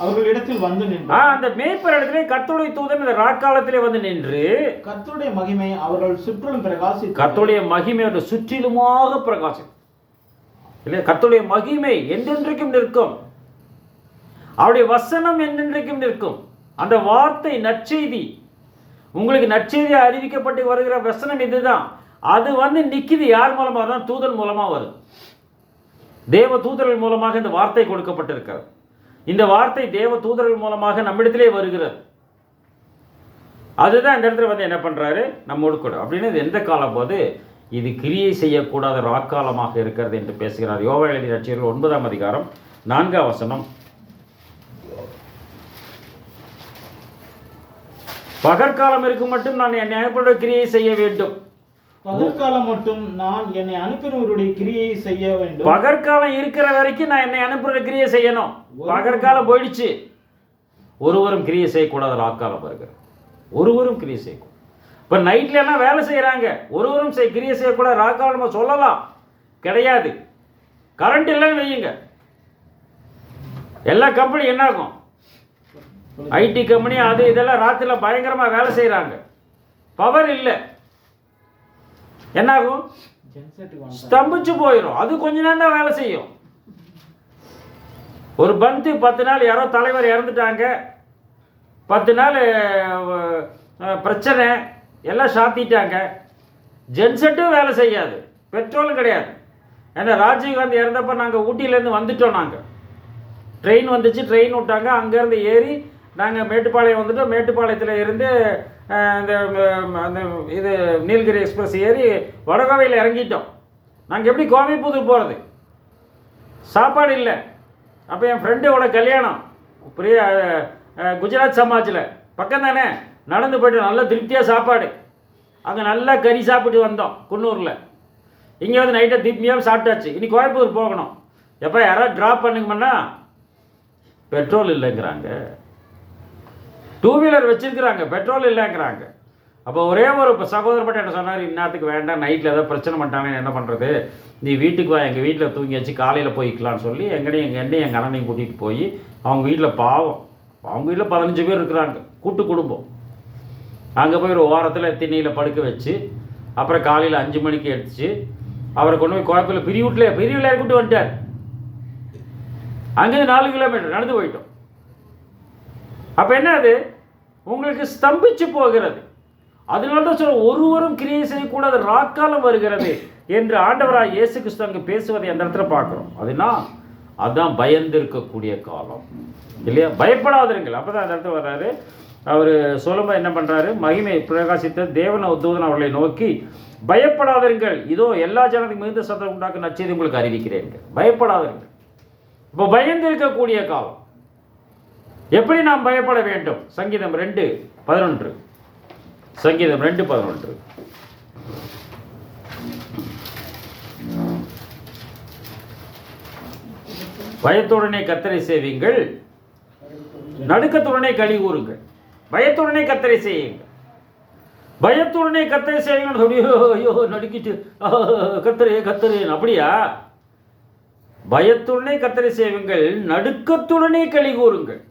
அவர்களிடத்தில் வந்து நின்று, அந்த மேய்ப்பர் இடத்திலே கர்த்தருடைய தூதன் இந்த ராக்காலத்திலே வந்து நின்று கர்த்தருடைய மகிமை அவர்கள் சுற்றிலும் பிரகாசி, கர்த்தருடைய மகிமை அவர்கள் சுற்றிலுமாக பிரகாசிக்கும் இல்லை? கர்த்தருடைய மகிமை என்றென்றைக்கும் நிற்கும், அவருடைய வசனம் என்றென்றைக்கும் நிற்கும். அந்த வார்த்தை நற்செய்தி, உங்களுக்கு நற்செய்தி அறிவிக்கப்பட்டு வருகிற வசனம் இதுதான். அது வந்து நிற்கிது. யார் மூலமாக தான்? தூதன் மூலமாக வருது. தேவ தூதர்கள் மூலமாக இந்த வார்த்தை கொடுக்கப்பட்டிருக்கிறது. இந்த வார்த்தை தேவ தூதர்கள் மூலமாக நம்மிடத்திலே வருகிறது. அதுதான் இந்த இடத்துல வந்து என்ன பண்ணுறாரு, நம்மோடு கூட. அப்படின்னு இது எந்த காலம் போது இது கிரியை செய்யக்கூடாத ராக்காலமாக இருக்கிறது என்று பேசுகிறார். யோவா எழுதிய நற்செய்தியில் 9ஆம் அதிகாரம் 4ஆம் வசனம். பகற்காலம் இருக்கும் மட்டும் நான் என்னை அனுப்பின கிரியை செய்ய வேண்டும். பகற்காலம் மட்டும் நான் என்னை அனுப்பினவருடைய கிரியை செய்ய வேண்டும். பகற்காலம் இருக்கிற வரைக்கும் நான் என்னை அனுப்புற கிரியை செய்யணும். பகற்காலம் போயிடுச்சு, ஒருவரும் கிரியை செய்யக்கூடாத ராக்காலம் வருகிறது. ஒருவரும் கிரியை செய்யக்கூடாது. இப்போ நைட்ல எல்லாம் வேலை செய்கிறாங்க, ஒருவரும் கிரியை செய்யக்கூடாத ராக்காலம் நம்ம சொல்லலாம் கிடையாது. கரண்ட் இல்லைன்னு வையுங்க, எல்லா கம்பெனி என்ன ஆகும்? ஐடி கம்பெனி அது இதெல்லாம் ராத்திரியில் பயங்கரமாக வேலை செய்கிறாங்க, பவர் இல்லை, என்னாகும்? ஸ்தம்பிச்சு போயிடும். அது கொஞ்ச நேரம் தான் வேலை செய்யும். ஒரு பந்து 10 நாள் யாரோ தலைவர் இறந்துட்டாங்க, 10 நாள் பிரச்சனை, எல்லாம் சாத்திட்டாங்க, ஜென்செட்டும் வேலை செய்யாது, பெட்ரோலும் கிடையாது. ஏன்னா ராஜீவ்காந்தி இறந்தப்போ நாங்கள் ஊட்டியிலேருந்து வந்துட்டோம். நாங்கள் ட்ரெயின் வந்துச்சு, ட்ரெயின் விட்டாங்க, அங்கேருந்து ஏறி நாங்கள் மேட்டுப்பாளையம் வந்துட்டோம், மேட்டுப்பாளையத்தில் இருந்து இந்த அந்த இது நீலகிரி எக்ஸ்பிரஸ் ஏறி வடகோவையில் இறங்கிட்டோம். நாங்கள் எப்படி கோவைப்புதூர் போகிறது? சாப்பாடு இல்லை. அப்போ என் ஃப்ரெண்டோட கல்யாணம் பெரிய குஜராத் சமாஜில் பக்கம் தானே, நடந்து போய்ட்டு நல்ல திருப்தியாக சாப்பாடு. அங்கே நல்லா கறி சாப்பிட்டு வந்தோம் குன்னூரில். இங்கே வந்து நைட்டை திருப்தியாக சாப்பிட்டாச்சு. இனி கோயம்புத்தூர் போகணும். எப்போ யாராவது ட்ராப் பண்ணுங்கம்னா பெட்ரோல் இல்லைங்கிறாங்க. 2 வீலர் வச்சுருக்குறாங்க, பெட்ரோல் இல்லைங்கிறாங்க. அப்போ ஒரே ஒரு சகோதரர் மட்டும் என்ன சொன்னார், இந்நேரத்துக்கு வேண்டாம், நைட்டில் ஏதோ பிரச்சனை பண்ணிட்டாங்கன்னு என்ன பண்ணுறது, நீ வீட்டுக்கு வா, எங்கள் வீட்டில் தூங்கி வச்சு காலையில் போய்க்கலான்னு சொல்லி எங்கள் அண்ணனையும் கூட்டிகிட்டு போய் அவங்க வீட்டில் பாவம், அவங்க வீட்டில் 15 பேர் இருக்கிறாங்க, கூட்டு குடும்பம். அங்கே போய் ஒரு ஓரத்தில் திண்ணையில் படுக்க வச்சு அப்புறம் காலையில் 5 மணிக்கு எடுத்துச்சு அவரை கொண்டு போய் கோயம்புத்தூர் பெரியவில் கூப்பிட்டு வந்துட்டார். அங்கேருந்து 4 கிலோமீட்டர் நடந்து போயிட்டோம். அப்போ என்ன அது உங்களுக்கு ஸ்தம்பிச்சு போகிறது. அதனால தான் சொல்ல ஒருவரும் கிரியை செய்யக்கூடாது, ராக்காலம் வருகிறது என்று ஆண்டவராக இயேசு கிறிஸ்து அங்கே பேசுவதை அந்த இடத்துல பார்க்குறோம். அதுதான் பயந்திருக்கக்கூடிய காலம் இல்லையா? பயப்படாதிருங்கள். அப்போ தான் அந்த இடத்துல வர்றாரு. அவர் சொல்லும்போது என்ன பண்ணுறாரு, மகிமை பிரகாசித்த தேவன தூதன் அவர்களை நோக்கி பயப்படாதிருங்கள், இதோ எல்லா ஜனத்துக்கு மிகுந்த சத்தம் உண்டாக்க நற்செய்தி உங்களுக்கு அறிவிக்கிறேன். பயப்படாதிருங்கள். இப்போ பயந்து இருக்கக்கூடிய காலம். எப்படி நாம் பயப்பட வேண்டும்? சங்கீதம் 2:11. சங்கீதம் 2:11. பயத்துடனே கர்த்தரை சேவியுங்கள், நடுக்கத்துடனே களி கூறுங்கள். பயத்துடனே கர்த்தரை செய்யுங்கள். பயத்துடனே கர்த்தரை செய்யுங்கள். ஐயோ நடுக்கிட்டு கர்த்தரே அப்படியா? பயத்துடனே கர்த்தரை செய்யுங்கள், நடுக்கத்துடனே களி கூறுங்கள்.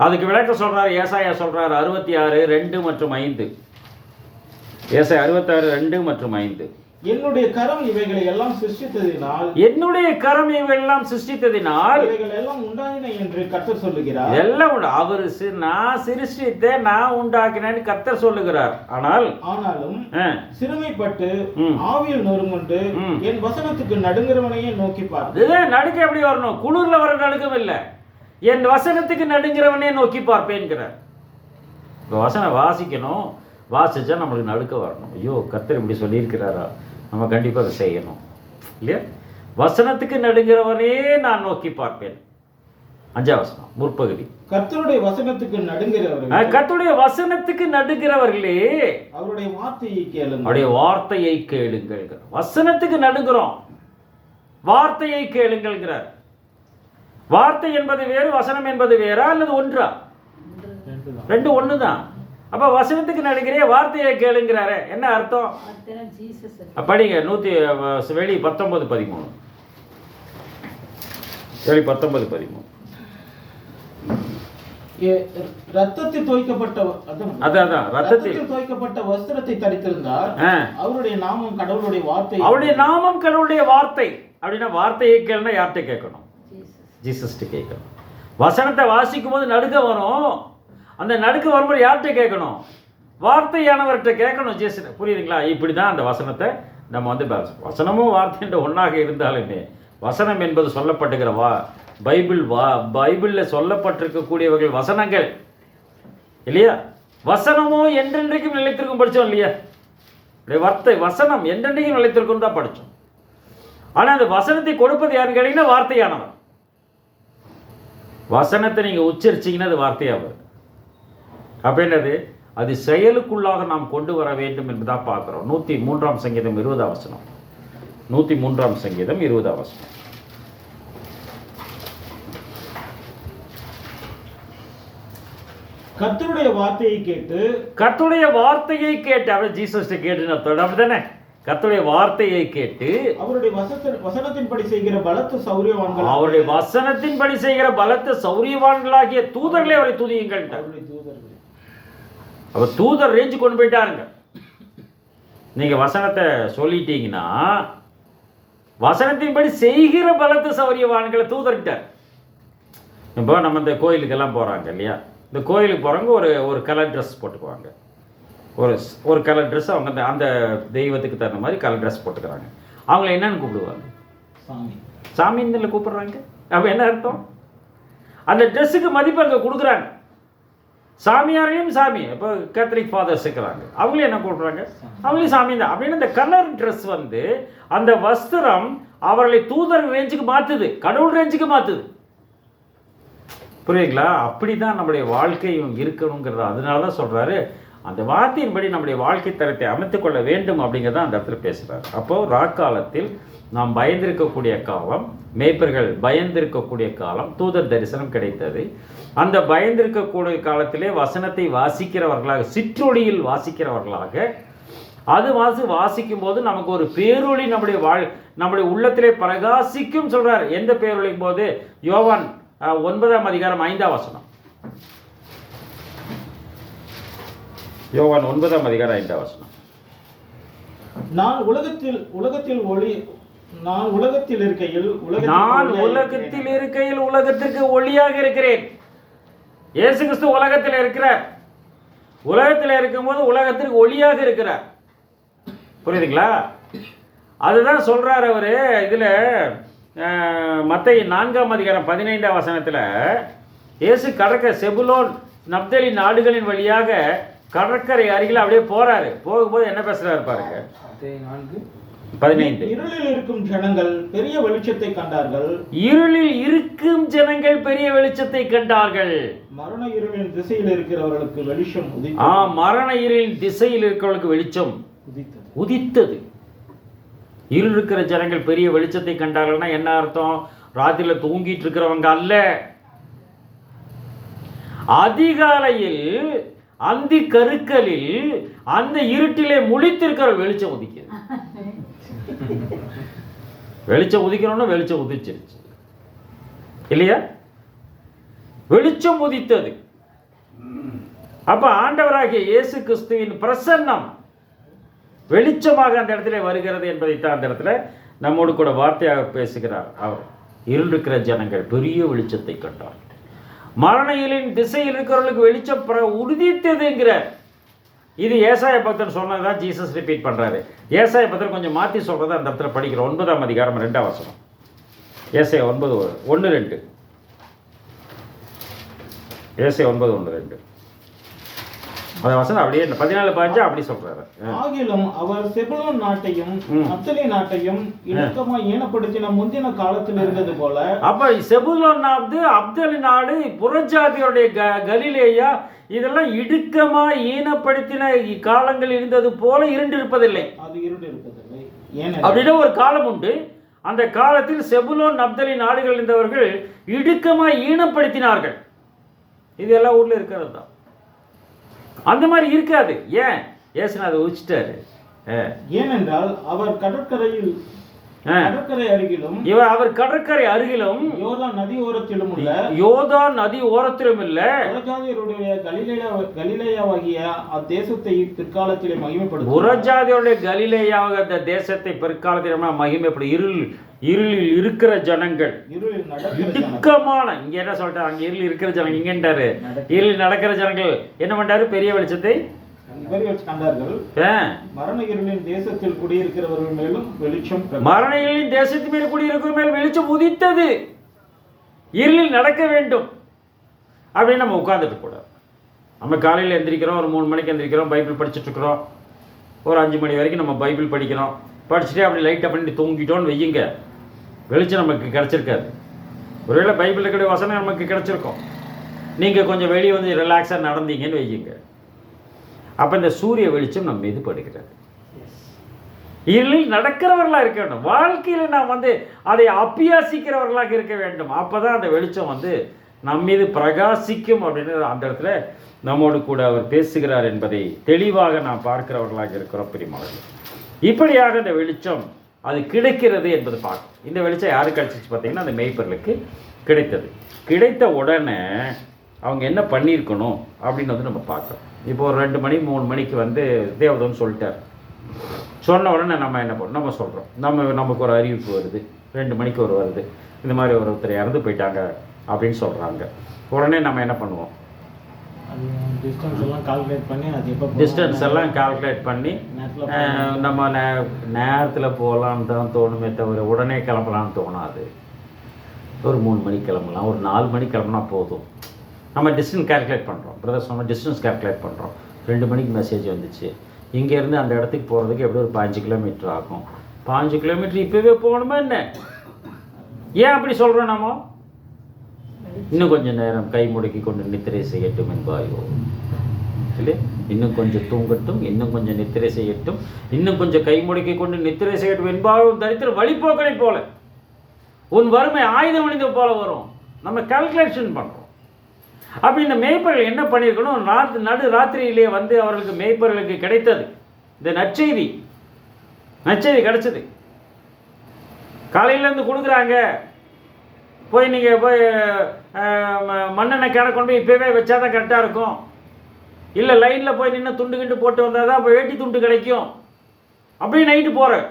அதுக்கு விளக்க சொல்றாரு ஏசாயா சொல்றாரு 66:2 மற்றும் 5. ஏசாயா 66:2 மற்றும் 5. என்னுடைய கரம் இவைகளை எல்லாம் சிருஷ்டித்ததினால் இவைகள் எல்லாம் உண்டாயின என்று கர்த்தர் சொல்லுகிறார். எல்லாம் அவர் நான் சிருஷ்டித்தேன், நான் உண்டாக்கினேன்னு கர்த்தர் சொல்லுகிறார். ஆனாலும் சிறுமைப்பட்டு ஆவியில் நொறுங்குண்டு என் வசனத்துக்கு நடுங்கிறவனையே நோக்கி பார்ப்பேன். நடுக்க எப்படி வரணும்? குளிர்ல வர நடுக்கம் இல்லை, என் வசனத்துக்கு நடுங்கிறவனே நோக்கி பார்ப்பேன்கிறார். வசனம் வாசிக்கணும், வாசிச்சா நம்மளுக்கு நடுக்க வரணும். ஐயோ கர்த்தர் இப்படி சொல்லியிருக்கிறாரா, நம்ம கண்டிப்பாக அதை செய்யணும் இல்லையா? வசனத்துக்கு நடுங்கிறவனே நான் நோக்கி பார்ப்பேன். 5ஆம் வசனம் முற்பகுதி. கர்த்தருடைய வசனத்துக்கு நடுங்கிறவர்களே அவருடைய வார்த்தையை கேளுங்கள். அவருடைய வார்த்தையை கேளுங்கள். வசனத்துக்கு நடுங்கிறோம், வார்த்தையை கேளுங்கள்ங்கிறார். வார்த்தை என்பது வேறு, வசனம் என்பது வேறா அல்லது ஒன்றா? 2 ஒன்று தான். அப்போ வசனத்துக்கு நடுங்கிற வார்த்தையை கேளுங்கிறாரு, என்ன அர்த்தம்? படிங்க 19:13. ரத்தத்தில் தோய்க்கப்பட்ட வஸ்திரத்தை தரித்திருந்தார். அவருடைய நாமம் கடவுளுடைய வார்த்தை. அப்படின்னா வார்த்தையை கேளுனா யார்கிட்ட கேட்கணும்? ஜீசஸ்ட்டு கேட்கணும். வசனத்தை வாசிக்கும் போது நடுக்க வரும். அந்த நடுக்க வரும்போது யார்கிட்ட கேட்கணும்? வார்த்தையானவர்கிட்ட கேட்கணும். ஜீசஸ். புரியுதுங்களா? இப்படி தான் அந்த வசனத்தை நம்ம வந்து வசனமும் வார்த்தைன்ற ஒன்றாக இருந்தாலுமே வசனம் என்பது சொல்லப்பட்டுகிற பைபிளில் சொல்லப்பட்டிருக்கக்கூடியவர்கள் வசனங்கள் இல்லையா? வசனமோ என்றென்றைக்கும் நிலைத்திருக்கும் படித்தோம் இல்லையா? வார்த்தை வசனம் என்றென்றைக்கும் நிலைத்திருக்கும் தான் படித்தோம். ஆனால் அந்த வசனத்தை கொடுப்பது யாருன்னு கேட்டீங்கன்னா வார்த்தையானவர். வசனத்தை நீங்கள் உச்சரிச்சிங்கன்னா அது வார்த்தையாகும். அப்போ என்னது? அது செயலுக்குள்ளாக நாம் கொண்டு வர வேண்டும் என்பதாக பார்க்குறோம். 103ஆம் சங்கீதம் 20ஆம் வசனம். 103ஆம் சங்கீதம் 20ஆம் வசனம். கர்த்தருடைய வார்த்தையை கேட்டு அவர் ஜீசஸ் கேட்டு அப்படிதானே? கர்த்தருடைய வார்த்தையை கேட்டு அவருடைய வசனத்தின்படி செய்கிற பலத்த சௌரியவான்களாகிய தூதர்களே அவரை துதியுங்கள். அவர் தூதர் ரேஞ்சு கொண்டு போயிட்டாருங்க. நீங்க வசனத்தை சொல்லிட்டீங்கன்னா வசனத்தின்படி செய்கிற பலத்த சௌரியவான்களை தூதர்கிட்டார். இப்போ நம்ம இந்த கோயிலுக்கெல்லாம் போறாங்க இல்லையா? இந்த கோயிலுக்கு போறவங்க ஒரு கலர் ட்ரெஸ் போட்டுக்குவாங்க. ஒரு கலர் ட்ரெஸ் அவங்க அந்த தெய்வத்துக்கு தகுந்த மாதிரி கலர் ட்ரெஸ் போட்டுக்கிறாங்க. அவங்கள என்னன்னு கூப்பிடுவாங்க? சாமின்னு கூப்பிடுறாங்க. அப்போ என்ன அர்த்தம்? அந்த ட்ரெஸ்ஸுக்கு மதிப்பு அங்கே கொடுக்குறாங்க. சாமியாரையும் சாமி, இப்போ கேத்தலிக் ஃபாதர்ஸ் இருக்கிறாங்க, அவங்களே என்ன கொடுக்குறாங்க, அவங்களே சாமி தான் அப்படின்னு. அந்த கலர் ட்ரெஸ் வந்து அந்த வஸ்திரம் அவர்களை தூதர் ரேஞ்சுக்கு மாற்றுது, கடவுள் ரேஞ்சுக்கு மாற்றுது. புரியுங்களா? அப்படி தான் நம்முடைய வாழ்க்கையும் இருக்கணுங்கிறது. அதனால தான் சொல்கிறாரு, அந்த வார்த்தையின்படி நம்முடைய வாழ்க்கை தரத்தை அமைத்துக்கொள்ள வேண்டும் அப்படிங்கிறத அந்த இடத்துல பேசுகிறார். அப்போது ராக்காலத்தில் நாம் பயந்திருக்கக்கூடிய காலம், மேய்ப்பர்கள் பயந்திருக்கக்கூடிய காலம், தூதர் தரிசனம் கிடைத்தது. அந்த பயந்திருக்கக்கூடிய காலத்திலே வசனத்தை வாசிக்கிறவர்களாக, சிற்றொளியில் வாசிக்கிறவர்களாக, அது வாசிக்கும் போது நமக்கு ஒரு பேரொளி நம்முடைய உள்ளத்திலே பிரகாசிக்கும் சொல்றார். எந்த பேரொளிக்கும் போது? யோவான் 9ஆம் அதிகாரம் 5ஆம் வசனம். யோவான் 9ஆம் அதிகாரம் 5ஆம் வசனம். நான் உலகத்தில் இருக்கையில் உலகத்திற்கு ஒளியாக இருக்கிறேன். இயேசு கிறிஸ்து உலகத்தில் இருக்கிறார். உலகத்தில் இருக்கும்போது உலகத்திற்கு ஒளியாக இருக்கிறார். புரியுதுங்களா? அதுதான் சொல்றார் அவரு. இதுல மத்தேயு 4ஆம் அதிகாரம் 15ஆம் வசனத்துல இயேசு செபுலோன் நப்தலி நாடுகளின் வழியாக கடற்கரை அருகில் அப்படியே போறாரு. போகும்போது என்ன பேசுறாரு பாருங்க. 15. இருளில் இருக்கும் ஜனங்கள் பெரிய வெளிச்சத்தை கண்டார்கள். இருளில் இருக்கும் ஜனங்கள் பெரிய வெளிச்சத்தை கண்டார்கள். மரண இருளின் திசையில் இருக்கிறவர்களுக்கு வெளிச்சம் உதித்தது. மரண இருளின் திசையில் இருக்கிறவர்களுக்கு வெளிச்சம் உதித்தது. இருள் இருக்கிற ஜனங்கள் பெரிய வெளிச்சத்தை கண்டார்கள்னா என்ன அர்த்தம்? ராத்திரில தூங்கிட்டு இருக்கிறவங்க அல்ல. அதிகாலையில் அந்தி கருக்கலில் அந்த இருட்டிலே முழித்திருக்கிற வெளிச்சம் உதிக்கிறது. வெளிச்சம் உதிக்கணும்னா வெளிச்சம் உதிச்சிருச்சு இல்லையா? வெளிச்சம் உதித்தது. அப்ப ஆண்டவராகிய இயேசு கிறிஸ்துவின் பிரசன்னம் வெளிச்சமாக அந்த இடத்துல வருகிறது என்பதைத்தான் அந்த இடத்துல நம்மோடு கூட வார்த்தையாக பேசுகிறார் அவர். இருள் இருக்கிற ஜனங்கள் பெரிய வெளிச்சத்தை கண்டார். மரணையிலின் திசையில் இருக்கிறவர்களுக்கு வெளிச்சம் உறுதித்ததுங்கிறார். இது ஏசாய பக்தன் சொன்னதுதான் ஜீசஸ் ரிப்பீட் பண்றாரு. ஏசாய பக்தர் கொஞ்சம் மாற்றி சொல்றதை அந்த இடத்துல படிக்கிறோம். 9ஆம் அதிகாரம் 2ஆம் வசனம். ஏசாயா 9:1-2. ஏசாயா 9:1-2. அந்த வசனம் அப்படியே 14-15 அப்படி சொல்றாரு. ஆகிலும் அவர் செபுலோன் நாட்டையும் நப்தலி நாட்டையும் இணக்கமாய் ஈனப்படுத்தின முந்தின காலத்தில் இருந்தது போல. அப்ப செபுலோன் அப்தலி நாடு, புறஜாதியோடைய கலிலேயா, இதெல்லாம் இடுக்கமா ஈனப்படுத்தின காலங்கள் இருந்தது போல இருண்டிருப்பதில்லை. அது இருண்டிருப்பதில்லை அப்படின்னா ஒரு காலம் உண்டு. அந்த காலத்தில் செபுலோன் நப்தலி நாடுகள் இருந்தவர்கள் இடுக்கமா ஈனப்படுத்தினார்கள். இது எல்லா ஊர்ல இருக்கிறது தான். அந்த மாதிரி இருக்காது. ஏன்? ஏசுநாத உச்சிட்டாரு. ஏனென்றால் அவர் கடற்கரை அருகிலும் அவர் கடற்கரை அருகிலும் யோர்தான் நதி ஓரத்திலும் இல்ல புறஜாதியருடைய கலிலேயாவாகிய அத்தேசத்தை பிற்காலத்திலே மகிமைப்படுத்தும். புறஜாதியுடைய கலிலேயாவாக அந்த தேசத்தை பிற்காலத்திலே மகிமைப்படும். இருளில் இருக்கிற ஜனங்கள், இடுக்கமான, இங்க என்ன சொல்லிட்டாரு? அங்க இருள் இருக்கிற ஜனங்கள், இங்கன்றாரு இருளில் நடக்கிற ஜனங்கள் என்ன பண்றாரு? பெரிய வெளிச்சத்தை கண்டார்கள். மரண இருளின் தேசத்தில் குடியிருக்கிறவர்கள் மேலும் வெளிச்சம், மரண இருளின் தேசத்தின் மேல் குடியிருக்கிற மேல் வெளிச்சம் உதித்தது. இருளில் நடக்க வேண்டும் அப்படின்னு நம்ம உட்கார்ந்துட்டு கூடாது. நம்ம காலையில் எந்திரிக்கிறோம், ஒரு 3 மணிக்கு எந்திரிக்கிறோம், பைபிள் படிச்சுட்டு இருக்கிறோம், ஒரு 5 மணி வரைக்கும் நம்ம பைபிள் படிக்கிறோம். படிச்சுட்டே அப்படி லைட்டாக பண்ணி தூங்கிட்டோன்னு வையுங்க, வெளிச்சம் நமக்கு கிடச்சிருக்காது. ஒருவேளை பைபிளில் இருக்கிற வசனம் நமக்கு கிடச்சிருக்கும், நீங்கள் கொஞ்சம் வெளியே வந்து ரிலாக்ஸாக நடந்தீங்கன்னு வையுங்க, அப்போ இந்த சூரிய வெளிச்சம் நம்ம மீது படுகிறது. இருளில் நடக்கிறவர்களாக இருக்க வேண்டும். வாழ்க்கையில் நாம் வந்து அதை அபியாசிக்கிறவர்களாக இருக்க வேண்டும். அப்போ தான் அந்த வெளிச்சம் வந்து நம் மீது பிரகாசிக்கும் அப்படின்னு அந்த இடத்துல நம்மோடு கூட அவர் பேசுகிறார் என்பதை தெளிவாக நாம் பார்க்கிறவர்களாக இருக்கிறோம் பிரியமானவர்களே. இப்படியாக இந்த வெளிச்சம் அது கிடைக்கிறது என்பது பார்க்கும். இந்த வெளிச்சம் யாருக்கு கிடைச்சிச்சு பார்த்தீங்கன்னா அந்த மேய்ப்பர்களுக்கு கிடைத்தது. கிடைத்த உடனே அவங்க என்ன பண்ணியிருக்கணும் அப்படின்னு வந்து நம்ம பார்க்குறோம். இப்போ ஒரு 2 மணி 3 மணிக்கு வந்து தேவதன் சொல்லிட்டார். சொன்ன உடனே நம்ம என்ன பண்ணோம்? நம்ம சொல்கிறோம், நமக்கு ஒரு அறிவிப்பு வருது, 2 மணிக்கு ஒரு வருது, இந்த மாதிரி ஒருத்தர் இறந்து போயிட்டாங்க அப்படின்னு சொல்கிறாங்க. உடனே நம்ம என்ன பண்ணுவோம்? டிஸ்டன்ஸ் எல்லாம் கால்குலேட் பண்ணி நம்ம நேரத்தில் போகலான்னு தான் தோணுமே தவிர உடனே கிளம்பலான்னு தோணாது. ஒரு 3 மணிக்கு கிளம்பலாம், ஒரு 4 மணிக்கு கிளம்புனா போதும். நம்ம டிஸ்டன்ஸ் கேல்குலேட் பண்ணுறோம், பிரதர்ஸ் நம்ம டிஸ்டன்ஸ் கேல்குலேட் பண்ணுறோம். 2 மணிக்கு மெசேஜ் வந்துச்சு, இங்கேருந்து அந்த இடத்துக்கு போகிறதுக்கு எப்படி ஒரு 5 கிலோமீட்டர் ஆகும். 5 கிலோமீட்டர் இப்போவே போகணுமா என்ன? ஏன் அப்படி சொல்கிறோம் நம்ம? இன்னும் கொஞ்சம் நேரம் கை முடக்கி கொண்டு நித்திரை செய்யட்டும் என்பாயோ இல்லை, இன்னும் கொஞ்சம் தூங்கட்டும், இன்னும் கொஞ்சம் நித்திரை செய்யட்டும், இன்னும் கொஞ்சம் கை முடக்கி கொண்டு நித்திரை செய்யட்டும் என்பாயோ தரித்திர வழிபோக்களை போல உன் வறுமை ஆயுதம் அணிந்த போல வரும். நம்ம கால்குலேஷன் பண்ணுறோம். அப்போ இந்த மேய்ப்பர்கள் என்ன பண்ணியிருக்கணும்? நடு ராத்திரியிலே வந்து அவர்களுக்கு மேய்ப்பர்களுக்கு கிடைத்தது இந்த நற்செய்தி கிடைச்சது. காலையிலேருந்து கொடுக்குறாங்க, போய் நீங்கள் போய் மண்ணெண்ணெய் கிணறு கொண்டு போய் இப்போவே வச்சா தான் கரெக்டாக இருக்கும். இல்லை லைனில் போய் நின்று துண்டு கிண்டு போட்டு வந்தால் தான் இப்போ வேட்டி துண்டு கிடைக்கும். அப்படியே நைட்டு போகிறேன்.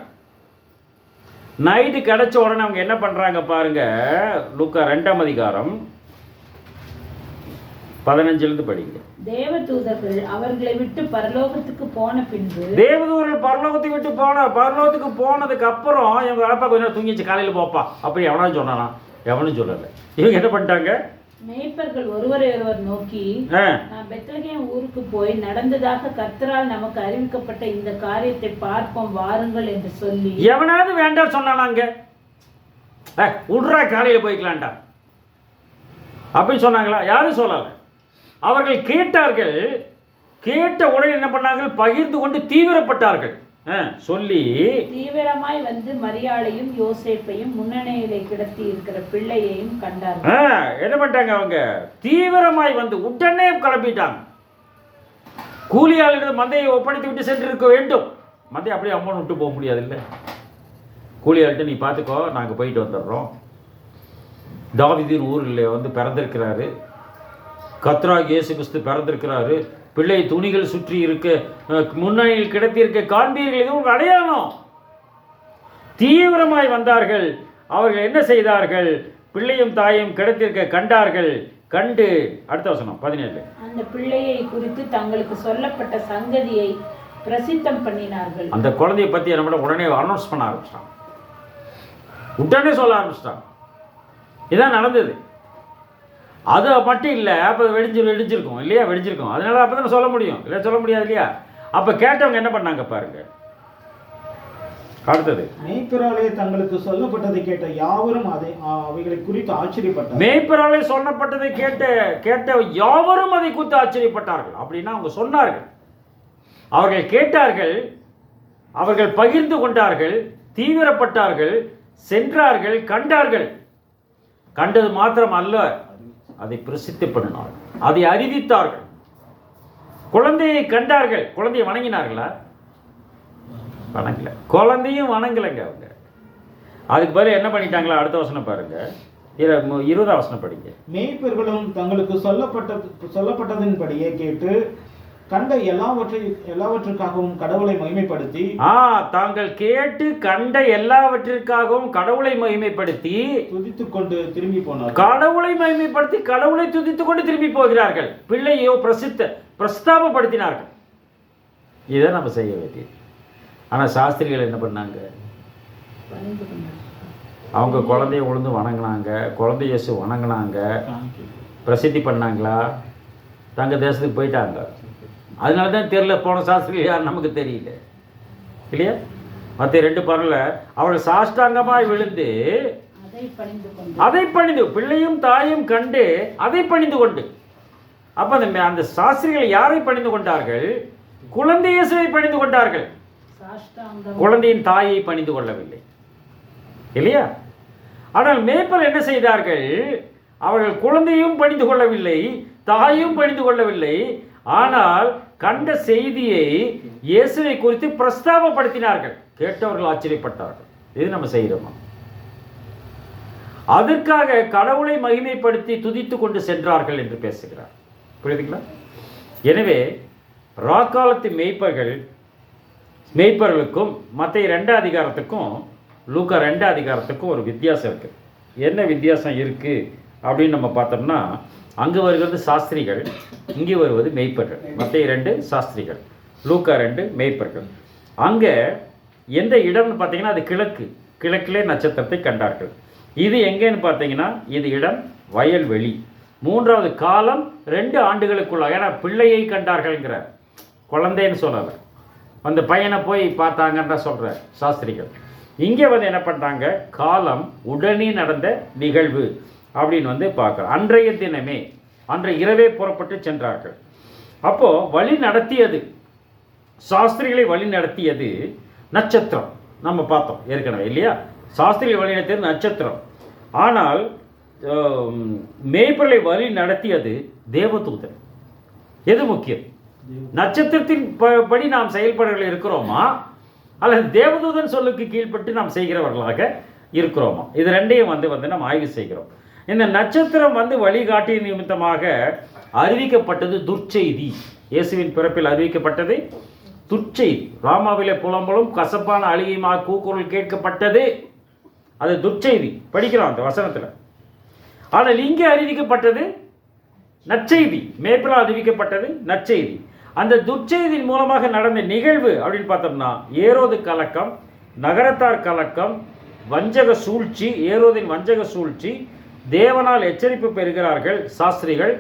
நைட்டு கிடச்ச உடனே அவங்க என்ன பண்ணுறாங்க பாருங்க. லூக்கா 2ஆம் அதிகாரம் 15 படிங்க. தேவதூதர்கள் அவர்களை விட்டு பரலோகத்துக்கு போன பின்பு, தேவதூதர்கள் பரலோகத்தை விட்டு பரலோகத்துக்கு போனதுக்கு அப்புறம் இவங்க அப்பா கொஞ்சம் தூங்கிச்சு, காலையில் போப்பா அப்படி எவனா சொன்னானா? எவனும் சொல்லலை. இவங்க என்ன பண்ணிட்டாங்க? மேய்ப்பர்கள் ஒருவரை ஒருவர் நோக்கி, நான் பெத்லகேம் ஊருக்கு போய் நடந்ததாக கர்த்தரால் நமக்கு அறிவிக்கப்பட்ட இந்த காரியத்தை பார்ப்போம் வாருங்கள் என்று சொல்லி. எவனாவது வேண்டாம் சொன்னானாங்க? உட்ரா காலையில் போய்க்கலான்டா அப்படின்னு சொன்னாங்களா? யாரும் சொல்லலை. அவர்கள் கேட்டார்கள். கேட்ட உடனே என்ன பண்ணார்கள்? பகிர்ந்து கொண்டு தீவிரப்பட்டார்கள். சொல்லி தீவிரமாய் வந்து மரியாளையும் யோசேப்பையும் முன்னணியிலே கிடத்தி இருக்கிற பிள்ளையையும் கண்டார்கள். என்ன பண்ணிட்டாங்க? அவங்க தீவிரமாய் வந்து உடனே கிளப்பிட்டாங்க. கூலியாளர்கள் மந்தையை ஒப்படைத்து விட்டு சென்று இருக்க வேண்டும். மந்தையை அப்படியே அம்மன் விட்டு போக முடியாது இல்லை. கூலியாள்கிட்ட நீ பார்த்துக்கோ, நாங்கள் போயிட்டு வந்துடுறோம். தாவீதின் ஊரில் வந்து பிறந்திருக்கிறாரு, கர்த்தராகிய இயேசு கிறிஸ்து பிறந்திருக்கிறாரு, பிள்ளை துணிகள் சுற்றி இருக்க முன்னணியில் கிடத்தியிருக்க காண்பீர்கள், இது ஒரு அடையாளம். தீவிரமாய் வந்தார்கள். அவர்கள் என்ன செய்தார்கள்? பிள்ளையும் தாயும் கிடத்திருக்க கண்டார்கள். கண்டு அடுத்த வசனம் 17. அந்த பிள்ளையை குறித்து தங்களுக்கு சொல்லப்பட்ட சங்கதியை பிரசித்தம் பண்ணினார்கள். அந்த குழந்தையை பற்றி என்ன உடனே அனௌன்ஸ் பண்ண ஆரம்பிச்சிட்டான், உடனே சொல்ல ஆரம்பிச்சிட்டான். இதான் நடந்தது. அது மட்டும் இல்லை, அப்போ வெடிஞ்சிருக்கும் இல்லையா? வெடிஞ்சிருக்கும். அதனால அப்போ தானே சொல்ல முடியும், இல்லை சொல்ல முடியாது இல்லையா? அப்போ கேட்டவங்க என்ன பண்ணாங்க பாருங்க. அடுத்தது, மேய்ப்பராலே தங்களுக்கு சொல்லப்பட்டதை கேட்ட யாவரும் அவைகளை குறித்து ஆச்சரியப்பட்டார்கள். மேய்ப்பராலே சொல்லப்பட்டதை கேட்ட யாவரும் அதை குறித்து ஆச்சரியப்பட்டார்கள். அப்படின்னா அவங்க சொன்னார்கள், அவர்கள் கேட்டார்கள், அவர்கள் பகிர்ந்து கொண்டார்கள், தீவிரப்பட்டார்கள், சென்றார்கள், கண்டார்கள். கண்டது மாத்திரம் அல்ல, அதை பிரசித்தி பண்ணினார்கள், அதை அறிவித்தார்கள். குழந்தையை கண்டார்கள். குழந்தையை வணங்கினார்களா? வணங்கல. குழந்தையும் வணங்கலைங்க அவங்க. அதுக்கு பிறகு என்ன பண்ணிட்டாங்களா? அடுத்த வசனம் பாருங்க, 20ஆம் வசனம் படிங்க. மேய்ப்பர்களும் தங்களுக்கு சொல்லப்பட்டதின்படியே கேட்டு கண்ட எல்லாவற்றுக்காகவும் கடவுளை மகிமைப்படுத்தி, தாங்கள் கேட்டு கண்ட எல்லாவற்றிற்காகவும் கடவுளை மகிமைப்படுத்தி துதித்துக் கொண்டு திரும்பி போனார். கடவுளை மகிமைப்படுத்தி கடவுளை துதித்துக் கொண்டு திரும்பி போகிறார்கள். பிள்ளையோ பிரஸ்தாபப்படுத்தினார்கள். இதை நம்ம செய்ய வேண்டியது. ஆனால் சாஸ்திரிகள் என்ன பண்ணாங்க? அவங்க குழந்தைய உழுந்து வணங்கினாங்க, குழந்தை இயேசு வணங்கினாங்க, பிரசித்தி பண்ணாங்களா? தங்க தேசத்துக்கு போயிட்டாங்க. அதனால தான் தெரியல, போன சாஸ்திரிகள் யார் நமக்கு தெரியல இல்லையா? மற்ற 2 பரல அவர்கள் சாஷ்டாங்கமாய் விழுந்து அதை பணிந்து, பிள்ளையும் தாயும் கண்டு அதை பணிந்து கொண்டு. அப்போ அந்த சாஸ்திரிகள் யாரை பணிந்து கொண்டார்கள்? குழந்தை இயேசுவை பணிந்து கொண்டார்கள். குழந்தையின் தாயை பணிந்து கொள்ளவில்லை இல்லையா? ஆனால் மேய்ப்பர் என்ன செய்தார்கள்? அவர்கள் குழந்தையும் பணிந்து கொள்ளவில்லை, தாயும் பணிந்து கொள்ளவில்லை. ஆனால் கண்ட செய்தியை இயேசுவை குறித்து பிரஸ்தாபப்படுத்தினார்கள். கேட்டவர்கள் ஆச்சரியப்பட்டார்கள். இது நம்ம செய்கிறோமா? அதற்காக கடவுளை மகிமைப்படுத்தி துதித்து கொண்டு சென்றார்கள் என்று பேசுகிறார். புரியுதுங்களா? எனவே ராக்காலத்து மேய்ப்பர்களுக்கும் மத்திய 2ஆம் அதிகாரத்துக்கும் லூக்கா 2ஆம் அதிகாரத்துக்கும் ஒரு வித்தியாசம் இருக்குது. என்ன வித்தியாசம் இருக்குது அப்படின்னு நம்ம பார்த்தோம்னா, அங்கே வருகிறது சாஸ்திரிகள், இங்கே வருவது மேய்ப்பர்கள். மத்திய 2 சாஸ்திரிகள், லூக்கா 2 மேய்ப்பர்கள். அங்கே எந்த இடம்னு பார்த்தீங்கன்னா அது கிழக்கிலே நட்சத்திரத்தை கண்டார்கள். இது எங்கேன்னு பார்த்தீங்கன்னா இது இடம் வயல்வெளி. மூன்றாவது காலம் 2 ஆண்டுகளுக்குள்ள. ஏன்னா பிள்ளையை கண்டார்கள்ங்கிறார், குழந்தைன்னு சொல்லலை. அந்த பையனை போய் பார்த்தாங்கன்னு தான் சொல்கிற சாஸ்திரிகள். இங்கே வந்து என்ன பண்ணுறாங்க, காலம் உடனே நடந்த நிகழ்வு அப்படின்னு வந்து பார்க்குறோம். அன்றைய தினமே, அன்றைய இரவே புறப்பட்டு சென்றார்கள். அப்போது வழி நடத்தியது, சாஸ்திரிகளை வழி நடத்தியது நட்சத்திரம். நம்ம பார்த்தோம் ஏற்கனவே இல்லையா, சாஸ்திரிகளை வழி நடத்தியது நட்சத்திரம். ஆனால் மேய்ப்பர்களை வழி நடத்தியது தேவதூதன். எது முக்கியம்? நட்சத்திரத்தின் படி நாம் செயல்படுகள் இருக்கிறோமா, அல்லது தேவதூதன் சொல்லுக்கு கீழ்பட்டு நாம் செய்கிறவர்களாக இருக்கிறோமா? இது ரெண்டையும் வந்து நாம் ஆய்வு செய்கிறோம். இந்த நட்சத்திரம் வந்து வழிகாட்டிய நிமித்தமாக அறிவிக்கப்பட்டது துர்ச்செய்தி. இயேசுவின் பிறப்பில் அறிவிக்கப்பட்டது துர்ச்செய்தி. ராமாவிலே புலம்பலும் கசப்பான அழுகையுமாக கூக்குரல் கேட்கப்பட்டது, அது துர்ச்செய்தி. படிக்கிறோம் அந்த வசனத்தில். ஆனால் இங்கே அறிவிக்கப்பட்டது நற்செய்தி. மேய்ப்பரால் அறிவிக்கப்பட்டது நற்செய்தி. அந்த துர்ச்செய்தியின் மூலமாக நடந்த நிகழ்வு அப்படின்னு பார்த்தோம்னா ஏரோது கலக்கம், நகரத்தார் கலக்கம், வஞ்சக சூழ்ச்சி, ஏரோதின் வஞ்சக சூழ்ச்சி, தேவனால் எச்சரிப்பு பெறுகிறார்கள் சாஸ்திரிகள்,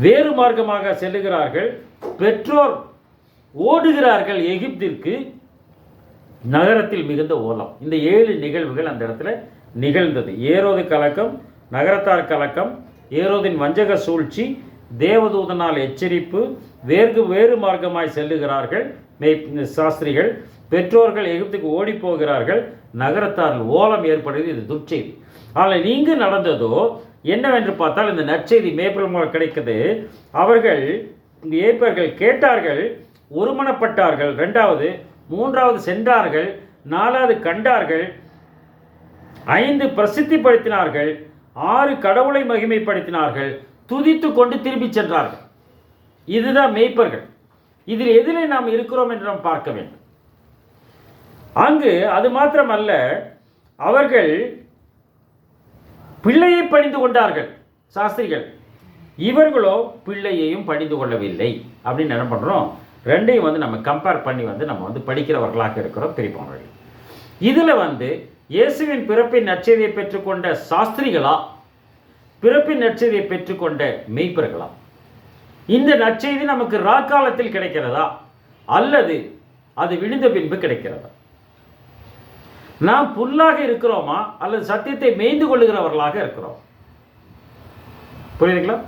வேறு மார்க்கமாக செல்லுகிறார்கள், பெற்றோர் ஓடுகிறார்கள் எகிப்திற்கு, நகரத்தில் மிகுந்த ஓலம். இந்த 7 நிகழ்வுகள் அந்த இடத்துல நிகழ்ந்தது. ஏரோது கலக்கம், நகரத்தார் கலக்கம், ஏரோதின் வஞ்சக சூழ்ச்சி, தேவதூதனால் எச்சரிப்பு, வேறு மார்க்கமாய் செல்லுகிறார்கள் சாஸ்திரிகள், பெற்றோர்கள் எகிப்துக்கு ஓடி போகிறார்கள், நகரத்தாரில் ஓலம் ஏற்படுகிறது. இது துர்ச்செய்தி. ஆனால் இங்கு நடந்ததோ என்னவென்று பார்த்தால் இந்த நற்செய்தி மேய்ப்பர்கள் மூலம் கிடைக்கிறது. அவர்கள் ஏய்ப்பர்கள் கேட்டார்கள், ஒருமனப்பட்டார்கள், 2வது 3வது சென்றார்கள், 4வது கண்டார்கள், 5 பிரசித்திப்படுத்தினார்கள், 6 கடவுளை மகிமைப்படுத்தினார்கள், துதித்து கொண்டு திரும்பி சென்றார்கள். இதுதான் மேய்ப்பர்கள். இதில் எதிலே நாம் இருக்கிறோம் என்று நாம் பார்க்க வேண்டும். அங்கு அது மாத்திரமல்ல, அவர்கள் பிள்ளையை பணிந்து கொண்டார்கள் சாஸ்திரிகள், இவர்களோ பிள்ளையையும் பணிந்து கொள்ளவில்லை. அப்படின்னு என்ன பண்ணுறோம், ரெண்டையும் வந்து நம்ம கம்பேர் பண்ணி நம்ம வந்து படிக்கிறவர்களாக இருக்கிறோம் பிரிப்பவர்கள். இதில் வந்து இயேசுவின் பிறப்பின் நற்செய்தியை பெற்றுக்கொண்ட சாஸ்திரிகளா, பிறப்பின் நற்செய்தியை பெற்றுக்கொண்ட மெய்ப்பர்களா? இந்த நற்செய்தி நமக்கு ராக்காலத்தில் கிடைக்கிறதா, அல்லது அது விழுந்த பின்பு கிடைக்கிறதா? நாம் புல்லாக இருக்கிறோமா, அல்லது சத்தியத்தை மேய்ந்து கொள்ளுகிறவர்களாக இருக்கிறோம்? புரியுதுங்களா?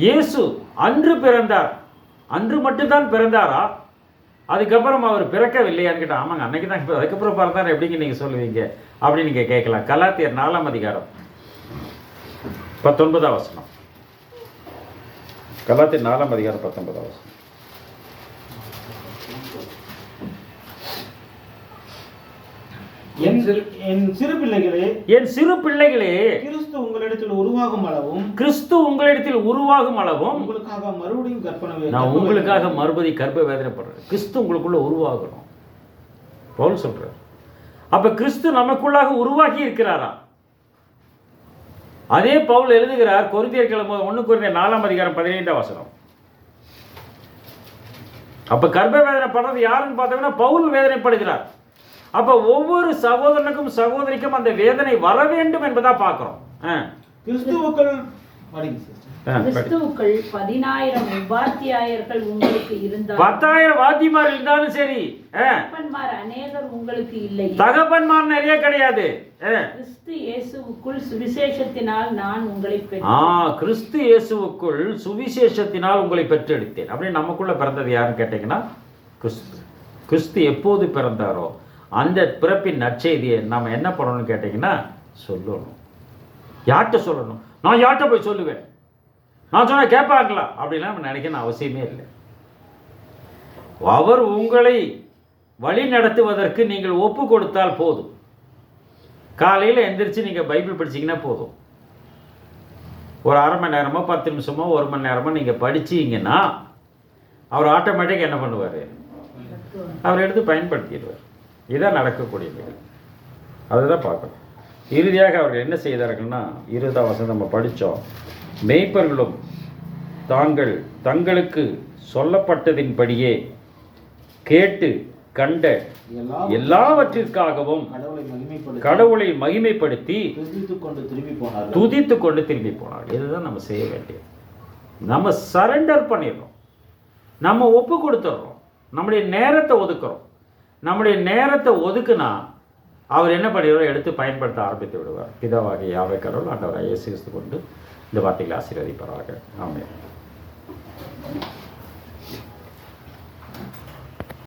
இயேசு அன்று பிறந்தார், அன்று மட்டும்தான் பிறந்தாரா, அதுக்கப்புறம் அவர் பிறக்கவில்லையான்னு கேட்டால், ஆமாங்க அன்னைக்கு தான், அதுக்கப்புறம் பிறந்தார் எப்படிங்க நீங்கள் சொல்லுவீங்க அப்படின்னு நீங்கள் கேட்கலாம். கலாத்தியர் 4ஆம் அதிகாரம் 19ஆம் வசனம். கலாத்தியர் 4ஆம் அதிகாரம் 19ஆம் வசனம். என் சிறு பிள்ளைகளே, என் சிறு பிள்ளைகளே, கிறிஸ்து உங்களிடத்தில் உருவாகும் அளவும், கிறிஸ்து உங்களிடத்தில் உருவாகும் அளவும் உங்களுக்காக மறுபடியும் நான் உங்களுக்காக மறுபடியும் கர்ப்ப வேதனைப்படுறேன். கிறிஸ்து உங்களுக்குள்ள உருவாகணும் பவுல் சொல்றார். அப்ப கிறிஸ்து நமக்குள்ளாக உருவாகி இருக்கிறாரா? அதே பவுல் எழுதுகிறார் கொரிந்தியர் 1 கொரிந்தியர் 4ஆம் அதிகாரம் 15ஆம் வசனம். அப்ப கர்ப்ப வேதனைப்படுறது யாருன்னு பார்த்தோம்னா பவுல் வேதனைப்படுகிறார். அப்ப ஒவ்வொரு சகோதரனுக்கும் சகோதரிக்கும் அந்த வேதனை வர வேண்டும் என்பதா பார்க்கிறோம். கிறிஸ்துவுக்குள் 10,000 வாத்தியாயர்கள் உங்களுக்கு இருந்தால், 10,000 வாத்திமார் இருந்தாலும் சரி, தகப்பன்மார் அநேகர் உங்களுக்கு இல்லை. தகப்பன்மார் நிறைய கிடையாது. கிறிஸ்து இயேசுவுக்குள் சுவிசேஷத்தினால் நான் உங்களை பெற்றேன். கிறிஸ்து இயேசுவுக்குள் சுவிசேஷத்தினால் உங்களை பெற்றெடுத்தேன். அப்படி நமக்குள்ள பிறந்தது யாருன்னு கேட்டீங்கன்னா கிறிஸ்து. கிறிஸ்து எப்போது பிறந்தாரோ அந்த பிறப்பின் நற்செய்தியை நம்ம என்ன பண்ணணும்னு கேட்டீங்கன்னா சொல்லணும். யார்கிட்ட சொல்லணும்? நான் யார்கிட்ட போய் சொல்லுவேன்? நான் சொன்ன கேட்பாங்களா அப்படிலாம் நம்ம நினைக்கணும் அவசியமே இல்லை. அவர் உங்களை வழி நடத்துவதற்கு நீங்கள் ஒப்பு கொடுத்தால் போதும். காலையில் எந்திரிச்சு நீங்கள் பைபிள் படிச்சிங்கன்னா போதும். ஒரு அரை மணி நேரமோ 10 நிமிஷமோ 1 மணி நேரமோ நீங்கள் படிச்சிங்கன்னா அவர் ஆட்டோமேட்டிக் என்ன பண்ணுவார்? அவர் எடுத்து பயன்படுத்திடுவார். இதான் நடக்கக்கூடியது. அதுதான் பார்க்கணும். இறுதியாக அவர்கள் என்ன செய்தார்கள்னா 20ஆம் வசனம் நம்ம படித்தோம். மேய்ப்பர்களும் தங்களுக்கு சொல்லப்பட்டதின்படியே கேட்டு கண்ட எல்லாவற்றிற்காகவும் கடவுளை மகிமைப்படுத்தி துதித்து கொண்டு திரும்பி போனார்கள். இதுதான் நம்ம செய்ய வேண்டியது. நம்ம சரண்டர் பண்ணிடுறோம், நம்ம ஒப்பு கொடுத்துட்றோம், நம்முடைய நேரத்தை ஒதுக்குறோம். நம்முடைய நேரத்தை ஒதுக்குனா அவர் என்ன பண்ணிடுவார், எடுத்து பயன்படுத்த ஆரம்பித்து விடுவார். பிதாவாகிய யாவே கடவுள் ஆண்டவராகிய இயேசு கிறிஸ்து கொண்டு இந்த வார்த்தைகளை ஆசீர்வதிப்பாராக. ஆமென்.